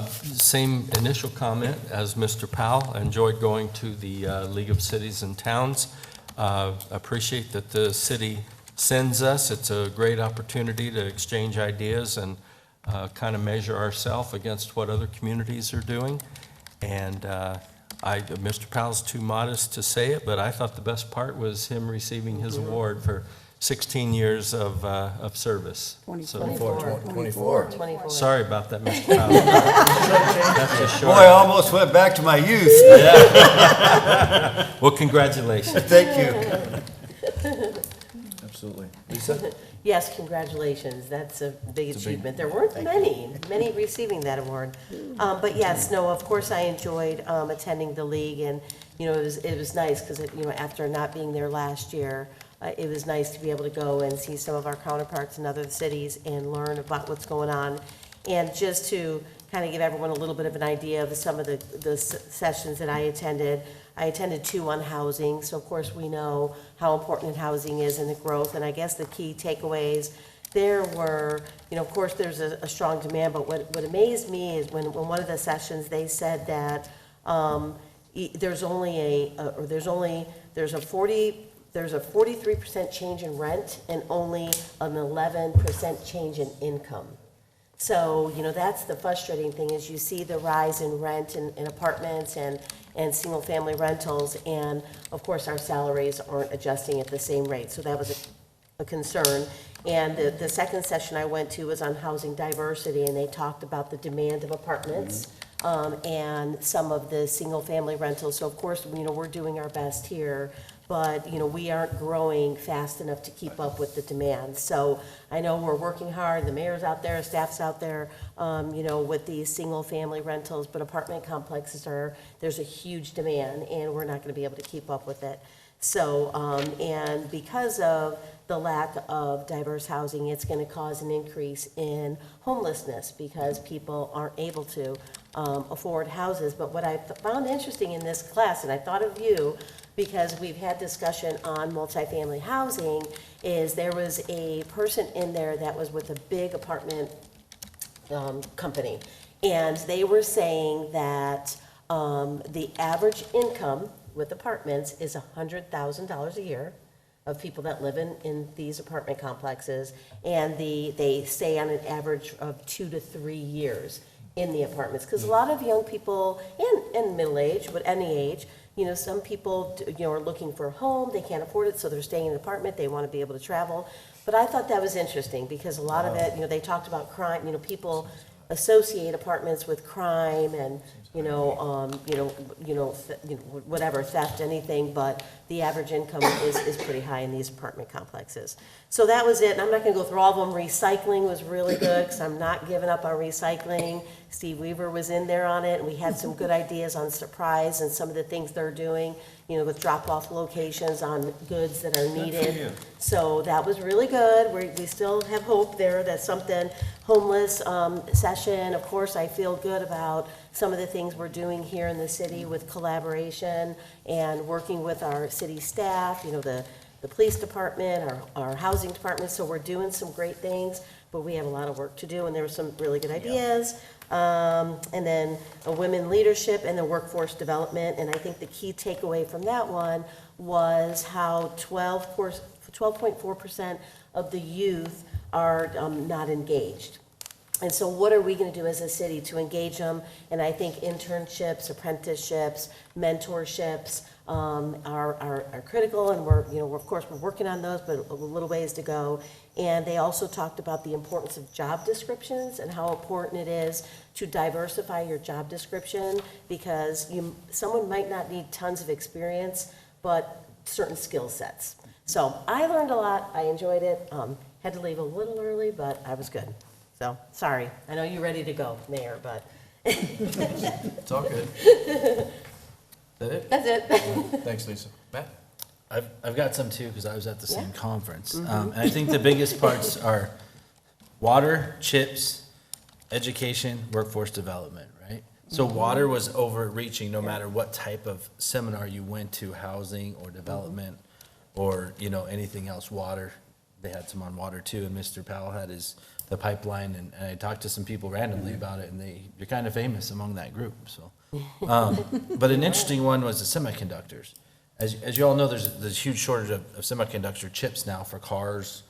Same initial comment as Mr. Powell. I enjoyed going to the League of Cities and Towns. Appreciate that the city sends us. It's a great opportunity to exchange ideas and kind of measure ourselves against what other communities are doing. And Mr. Powell's too modest to say it, but I thought the best part was him receiving his award for 16 years of service. 24. Sorry about that, Mr. Powell. That's just short. Boy, I almost went back to my youth. Yeah. Well, congratulations. Thank you. Absolutely. Lisa? Yes, congratulations. That's a big achievement. There weren't many receiving that award. But yes, no, of course I enjoyed attending the league, and it was nice because after not being there last year, it was nice to be able to go and see some of our counterparts in other cities and learn about what's going on. And just to kind of give everyone a little bit of an idea of some of the sessions that I attended 2 on housing. So of course we know how important housing is in the growth, and I guess the key takeaways there were, of course there's a strong demand, but what amazed me is when one of the sessions they said that there's a 43% change in rent and only an 11% change in income. So, that's the frustrating thing is you see the rise in rent in apartments and single-family rentals, and of course our salaries aren't adjusting at the same rate. So that was a concern. And the second session I went to was on housing diversity, and they talked about the demand of apartments and some of the single-family rentals. So of course, we're doing our best here, but we aren't growing fast enough to keep up with the demand. So I know we're working hard, the mayor's out there, staff's out there, with these single-family rentals, but apartment complexes there's a huge demand, and we're not gonna be able to keep up with it. So, and because of the lack of diverse housing, it's gonna cause an increase in homelessness because people aren't able to afford houses. But what I found interesting in this class, and I thought of you, because we've had discussion on multifamily housing, is there was a person in there that was with a big apartment company. And they were saying that the average income with apartments is $100,000 a year. of people that live in these apartment complexes, and they stay on an average of 2 to 3 years in the apartments, because a lot of young people, and middle age, but any age, some people, are looking for a home, they can't afford it, so they're staying in an apartment, they want to be able to travel. But I thought that was interesting, because a lot of it, they talked about crime, people associate apartments with crime and, whatever, theft, anything, but the average income is pretty high in these apartment complexes. So that was it, and I'm not gonna go through all of them. Recycling was really good, because I'm not giving up on recycling. Steve Weaver was in there on it, and we had some good ideas on Surprise and some of the things they're doing, with drop-off locations on goods that are needed. So that was really good. We still have hope there that something, homeless session, of course, I feel good about some of the things we're doing here in the city with collaboration and working with our city staff, the police department, our housing department, so we're doing some great things, but we have a lot of work to do, and there were some really good ideas. And then a women leadership and the workforce development, and I think the key takeaway from that one was how 12.4% of the youth are not engaged. And so what are we going to do as a city to engage them? And I think internships, apprenticeships, mentorships are critical, and we're of course we're working on those, but a little ways to go. And they also talked about the importance of job descriptions and how important it is to diversify your job description, because someone might not need tons of experience, but certain skill sets. So I learned a lot. I enjoyed it. Had to leave a little early, but I was good. So, sorry. I know you're ready to go, Mayor, but. It's all good. Is that it? That's it. Thanks, Lisa. Matt? I've got some too, because I was at the same conference. And I think the biggest parts are water, chips, education, workforce development, right? So water was overreaching no matter what type of seminar you went to, housing or development or, anything else, water. They had some on water too, and Mr. Powell had the pipeline, and I talked to some people randomly about it, and they're kind of famous among that group, so. But an interesting one was the semiconductors. As you all know, there's a huge shortage of semiconductor chips now for cars,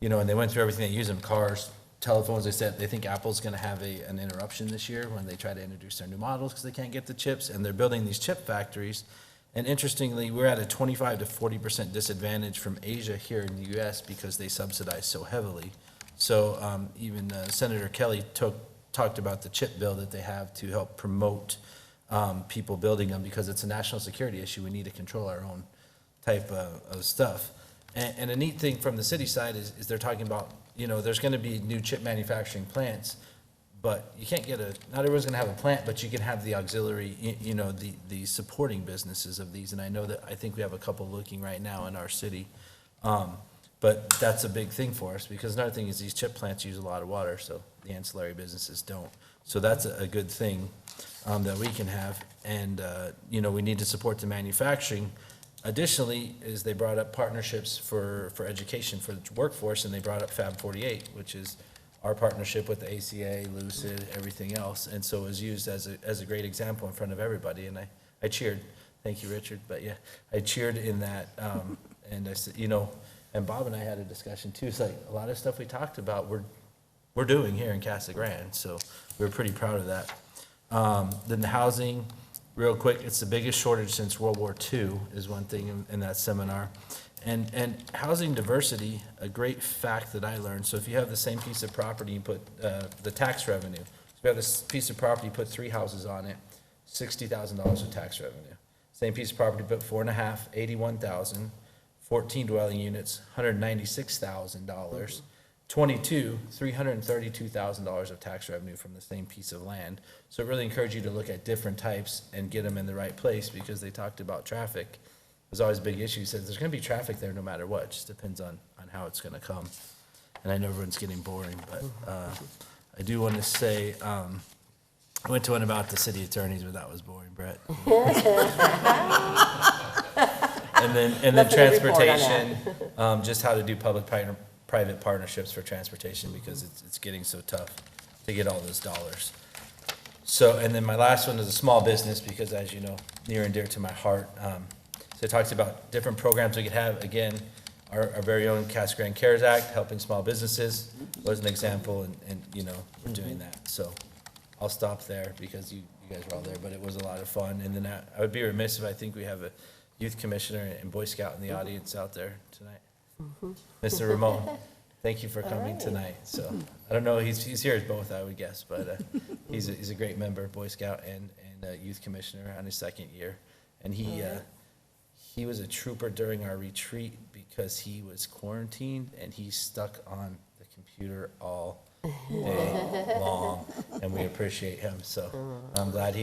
and they went through everything they use in cars, telephones. They said they think Apple's gonna have an interruption this year when they try to introduce their new models because they can't get the chips, and they're building these chip factories. And interestingly, we're at a 25 to 40% disadvantage from Asia here in the US because they subsidize so heavily. So even Senator Kelly talked about the chip bill that they have to help promote people building them, because it's a national security issue. We need to control our own type of stuff. And a neat thing from the city side is they're talking about, there's gonna be new chip manufacturing plants, but you can't not everyone's gonna have a plant, but you can have the auxiliary, the supporting businesses of these. And I think we have a couple looking right now in our city. But that's a big thing for us, because another thing is these chip plants use a lot of water, so the ancillary businesses don't. So that's a good thing that we can have. And, we need to support the manufacturing. Additionally, is they brought up partnerships for education for the workforce, and they brought up Fab 48, which is our partnership with the ACA, Lucid, everything else. And so it was used as a great example in front of everybody, and I cheered. Thank you, Richard. But yeah, I cheered in that, and I said, and Bob and I had a discussion too. It's like a lot of stuff we talked about we're doing here in Casa Grande, so we're pretty proud of that. Then the housing, real quick, it's the biggest shortage since World War II is one thing in that seminar. And housing diversity, a great fact that I learned. So if you have the same piece of property, you put the tax revenue. So if you have this piece of property, you put 3 houses on it, $60,000 of tax revenue. Same piece of property, put 4.5, $81,000. 14 dwelling units, $196,000. 22, $332,000 of tax revenue from the same piece of land. So it really encouraged you to look at different types and get them in the right place, because they talked about traffic. There's always a big issue. He says there's going to be traffic there no matter what. It just depends on how it's going to come. And I know everyone's getting boring, but I do want to say, I went to one about the city attorneys, but that was boring, Brett. And then transportation, just how to do public-private partnerships for transportation, because it's getting so tough to get all those dollars. So, and then my last one is a small business, because as you know, near and dear to my heart. So it talks about different programs we could have. Again, our very own Casa Grande CARES Act, helping small businesses was an example, and we're doing that. So I'll stop there because you guys were all there, but it was a lot of fun. And then I would be remiss if I think we have a youth commissioner and Boy Scout in the audience out there tonight. Mr. Ramon, thank you for coming tonight. So I don't know, he's here as both, I would guess, but he's a great member, Boy Scout and youth commissioner on his second year. And he was a trooper during our retreat because he was quarantined and he stuck on the computer all day long, and we appreciate him. So I'm glad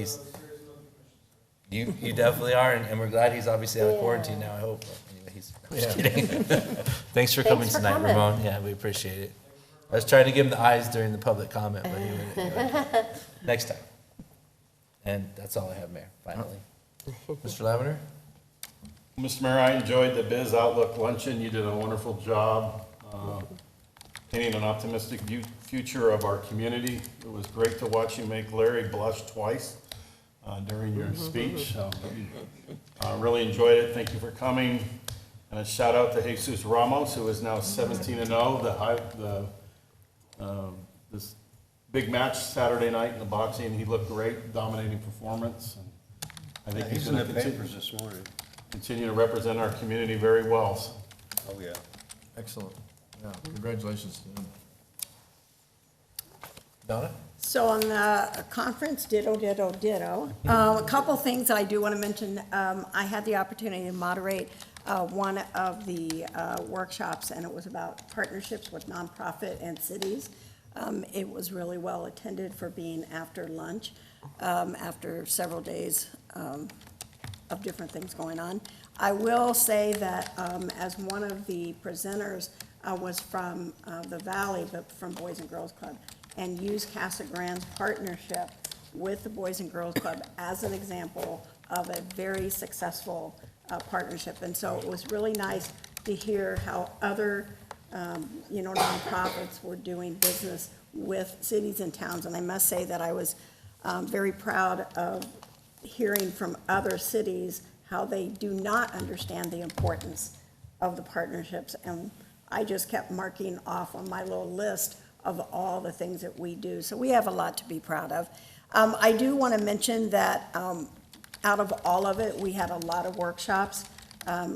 you definitely are, and we're glad he's obviously out of quarantine now, I hope. Anyway, just kidding. Thanks for coming tonight, Ramon. Yeah, we appreciate it. I was trying to give him the eyes during the public comment, but he wouldn't. Next time. And that's all I have, Mayor, finally. Mr. Lavender? Mr. Mayor, I enjoyed the Biz Outlook Luncheon. You did a wonderful job painting an optimistic future of our community. It was great to watch you make Larry blush twice during your speech. Really enjoyed it. Thank you for coming. And a shout out to Jesus Ramos, who is now 17-0. This big match Saturday night in the boxing, he looked great, dominating performance. And I think he's in going the to papers this morning. continue to represent our community very well. So Oh, yeah. Excellent. Yeah, congratulations to him. Donna? So on the conference, ditto. A couple things I do want to mention. I had the opportunity to moderate one of the workshops, and it was about partnerships with nonprofit and cities. It was really well attended for being after lunch, after several days of different things going on. I will say that as one of the presenters was from the Valley, but from Boys and Girls Club, and used Casa Grande's partnership with the Boys and Girls Club as an example of a very successful partnership. And so it was really nice to hear how other, nonprofits were doing business with cities and towns. And I must say that I was very proud of hearing from other cities how they do not understand the importance of the partnerships. And I just kept marking off on my little list of all the things that we do. So we have a lot to be proud of. I do want to mention that out of all of it, we had a lot of workshops.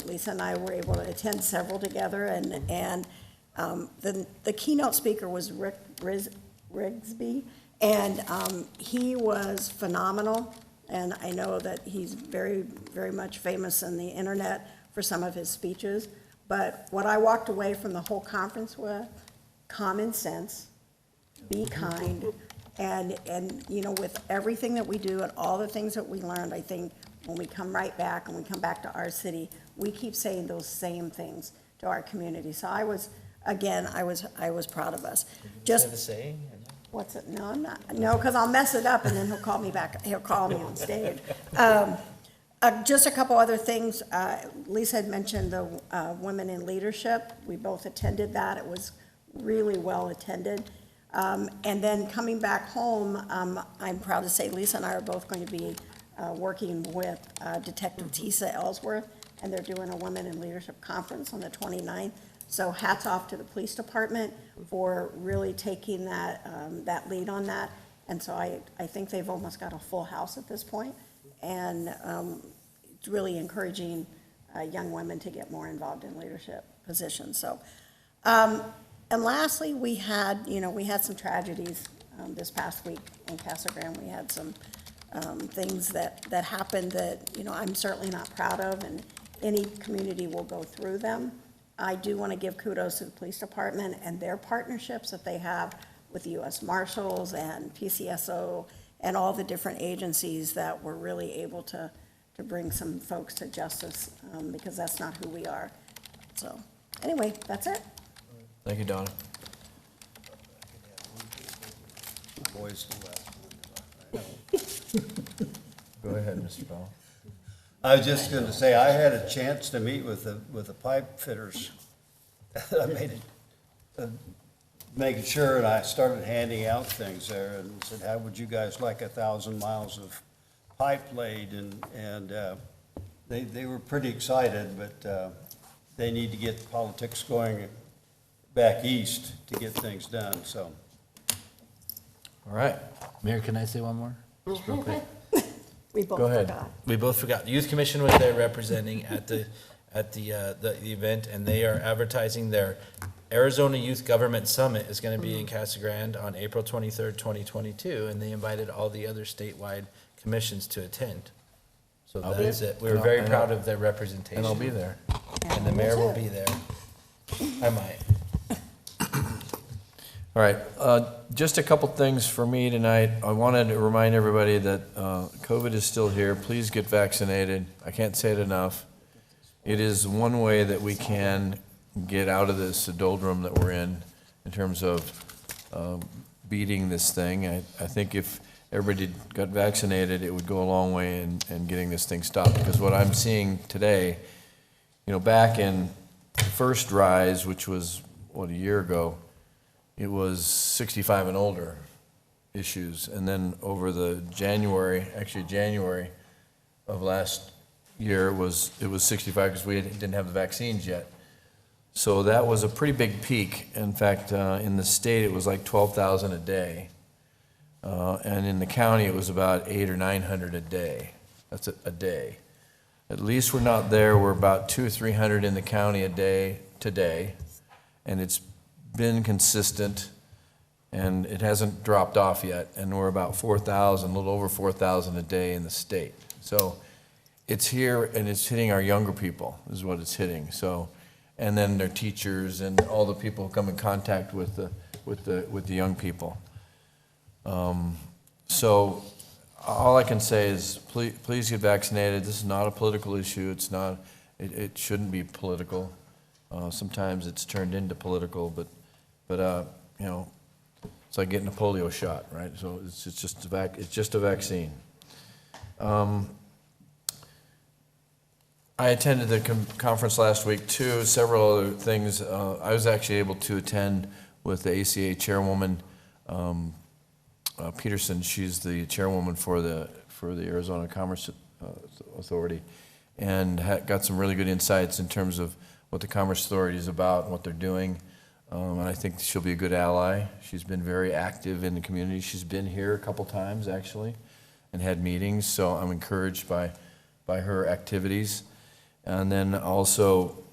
Lisa and I were able to attend several together, and the keynote speaker was Rick Rigsby, and he was phenomenal. And I know that he's very, very much famous on the internet for some of his speeches. But what I walked away from the whole conference with, common sense, be kind, and with everything that we do and all the things that we learned, I think when we come right back and we come back to our city, we keep saying those same things to our community. So I was proud of us. Just the saying? What's it? No, I'm not. No, because I'll mess it up and then he'll call me back. He'll call me on stage. Just a couple other things. Lisa had mentioned the Women in Leadership. We both attended that. It was really well attended. And then coming back home, I'm proud to say Lisa and I are both going to be working with Detective Tisa Ellsworth, and they're doing a Women in Leadership Conference on the 29th. So hats off to the police department for really taking that lead on that. And so I think they've almost got a full house at this point. And it's really encouraging young women to get more involved in leadership positions. So, and lastly, we had some tragedies this past week in Casa Grande. We had some things that happened that, I'm certainly not proud of, and any community will go through them. I do want to give kudos to the police department and their partnerships that they have with the U.S. Marshals and PCSO and all the different agencies that were really able to bring some folks to justice, because that's not who we are. So anyway, that's it. Thank you, Donna. Boys Go ahead, Mr. Bell. I was just going to say, I had a chance to meet with the pipe fitters. I made it, making sure, and I started handing out things there and said, how would you guys like 1,000 miles of pipe laid? And they were pretty excited, but they need to get politics going back east to get things done, so. All right. Mayor, can I say one more? Just real quick. We both Go ahead. forgot. We both forgot. The Youth Commission was there representing at the event, and they are advertising their Arizona Youth Government Summit is going to be in Casa Grande on April 23rd, 2022, and they invited all the other statewide commissions to attend. So I'll that's be- it. We were and I'll- very and proud I'll- of their representation. And I'll be there. And the mayor will be there. I might. All right, just a couple things for me tonight. I wanted to remind everybody that COVID is still here. Please get vaccinated. I can't say it enough. It is one way that we can get out of this doldrum that we're in terms of beating this thing. I think if everybody got vaccinated, it would go a long way in getting this thing stopped. Because what I'm seeing today, back in the first rise, which was, a year ago, it was 65 and older issues. And then over the January of last year, it was 65 because we didn't have the vaccines yet. So that was a pretty big peak. In fact, in the state, it was like 12,000 a day. And in the county, it was about 800 or 900 a day. That's a day. At least we're not there. We're about 200 or 300 in the county a day today. And it's been consistent, and it hasn't dropped off yet, and we're about 4,000, a little over 4,000 a day in the state. So it's here, and it's hitting our younger people, is what it's hitting. So, and then their teachers and all the people who come in contact with the young people. So all I can say is please get vaccinated. This is not a political issue. It's not. It shouldn't be political. Sometimes it's turned into political, but it's like getting a polio shot, right? So it's just a vaccine. I attended the conference last week too. Several other things. I was actually able to attend with the ACA chairwoman, Peterson. She's the chairwoman for the Arizona Commerce Authority, and got some really good insights in terms of what the Commerce Authority is about and what they're doing. And I think she'll be a good ally. She's been very active in the community. She's been here a couple times, actually, and had meetings, so I'm encouraged by her activities. And then also,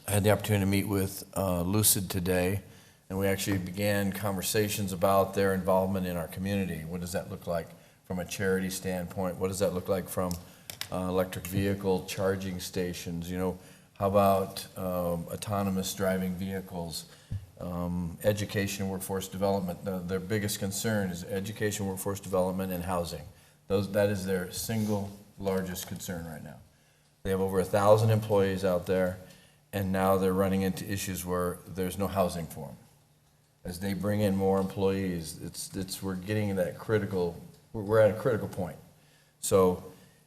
I had the opportunity to meet with Lucid today, and we actually began conversations about their involvement in our community. What does that look like from a charity standpoint? What does that look like from electric vehicle charging stations? How about autonomous driving vehicles, education, workforce development? Their biggest concern is education, workforce development, and housing. That is their single largest concern right now. They have over 1,000 employees out there, and now they're running into issues where there's no housing for them. As they bring in more employees, we're getting that we're at a critical point. So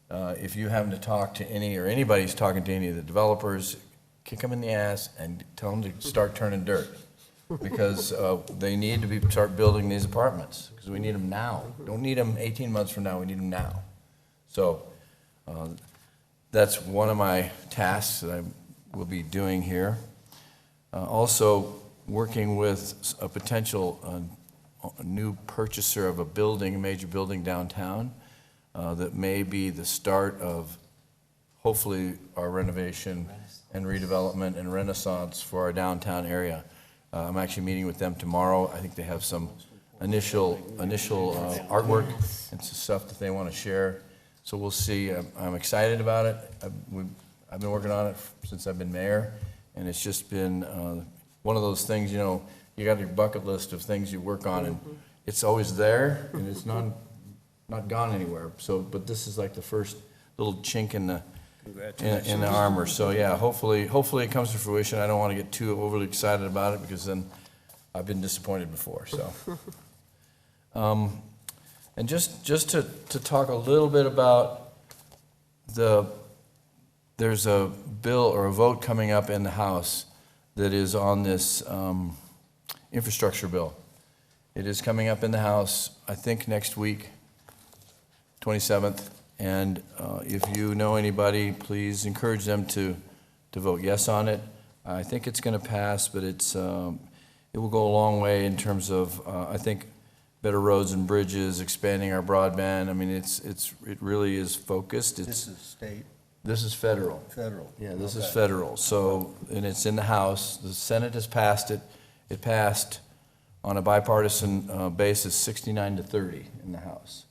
if you happen to talk to anybody's talking to any of the developers, kick them in the ass and tell them to start turning dirt. Because they need to start building these apartments, because we need them now. Don't need them 18 months from now, we need them now. So that's one of my tasks that I will be doing here. Also, working with a potential new purchaser of a major building downtown that may be the start of, hopefully, our renovation and redevelopment and renaissance for our downtown area. I'm actually meeting with them tomorrow. I think they have some initial artwork and some stuff that they want to share. So we'll see. I'm excited about it. I've been working on it since I've been mayor, and it's just been one of those things, you got your bucket list of things you work on, and it's always there, and it's not gone anywhere. So, but this is like the first little chink in the armor. So yeah, hopefully it comes to fruition. I don't want to get too overly excited about it, because then I've been disappointed before. So, and just to talk a little bit about there's a bill or a vote coming up in the House that is on this infrastructure bill. It is coming up in the House, I think, next week, 27th. And if you know anybody, please encourage them to to vote yes on it. I think it's going to pass, but it will go a long way in terms of, I think, better roads and bridges, expanding our broadband. I mean, it really is focused. This is state, This is federal. federal. Yeah, this is Okay. federal. So, and it's in the House. The Senate has passed it. It passed on a bipartisan basis, 69 to 30 in the House.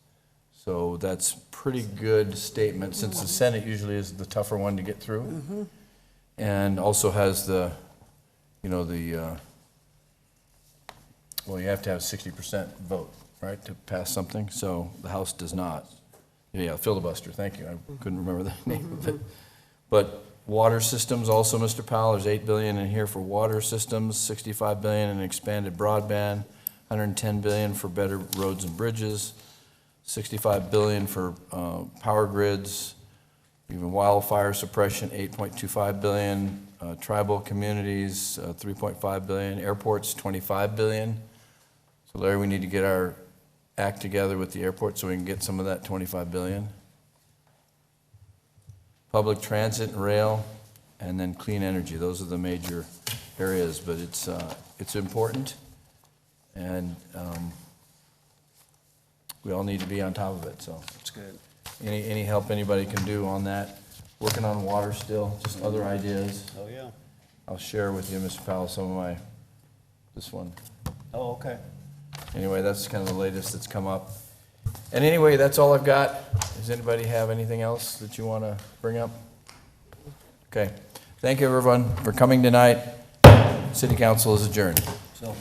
So that's pretty good statement, since the Senate usually is the tougher one to get through. And also has the, well, you have to have 60% vote, right, to pass something. So the House does not. Yeah, filibuster, thank you. I couldn't remember the name of it. But water systems also, Mr. Powell, there's $8 billion in here for water systems, $65 billion in expanded broadband, $110 billion for better roads and bridges, $65 billion for power grids, even wildfire suppression, $8.25 billion, tribal communities, $3.5 billion, airports, $25 billion. So Larry, we need to get our act together with the airport so we can get some of that $25 billion. Public transit and rail, and then clean energy. Those are the major areas, but it's important, and we all need to be on top of it, so. That's good. Any help anybody can do on that? Working on water still, just other ideas. Oh, yeah. I'll share with you, Mr. Powell, some of this one. Oh, okay. Anyway, that's kind of the latest that's come up. And anyway, that's all I've got. Does anybody have anything else that you want to bring up? Okay. Thank you, everyone, for coming tonight. City Council is adjourned. So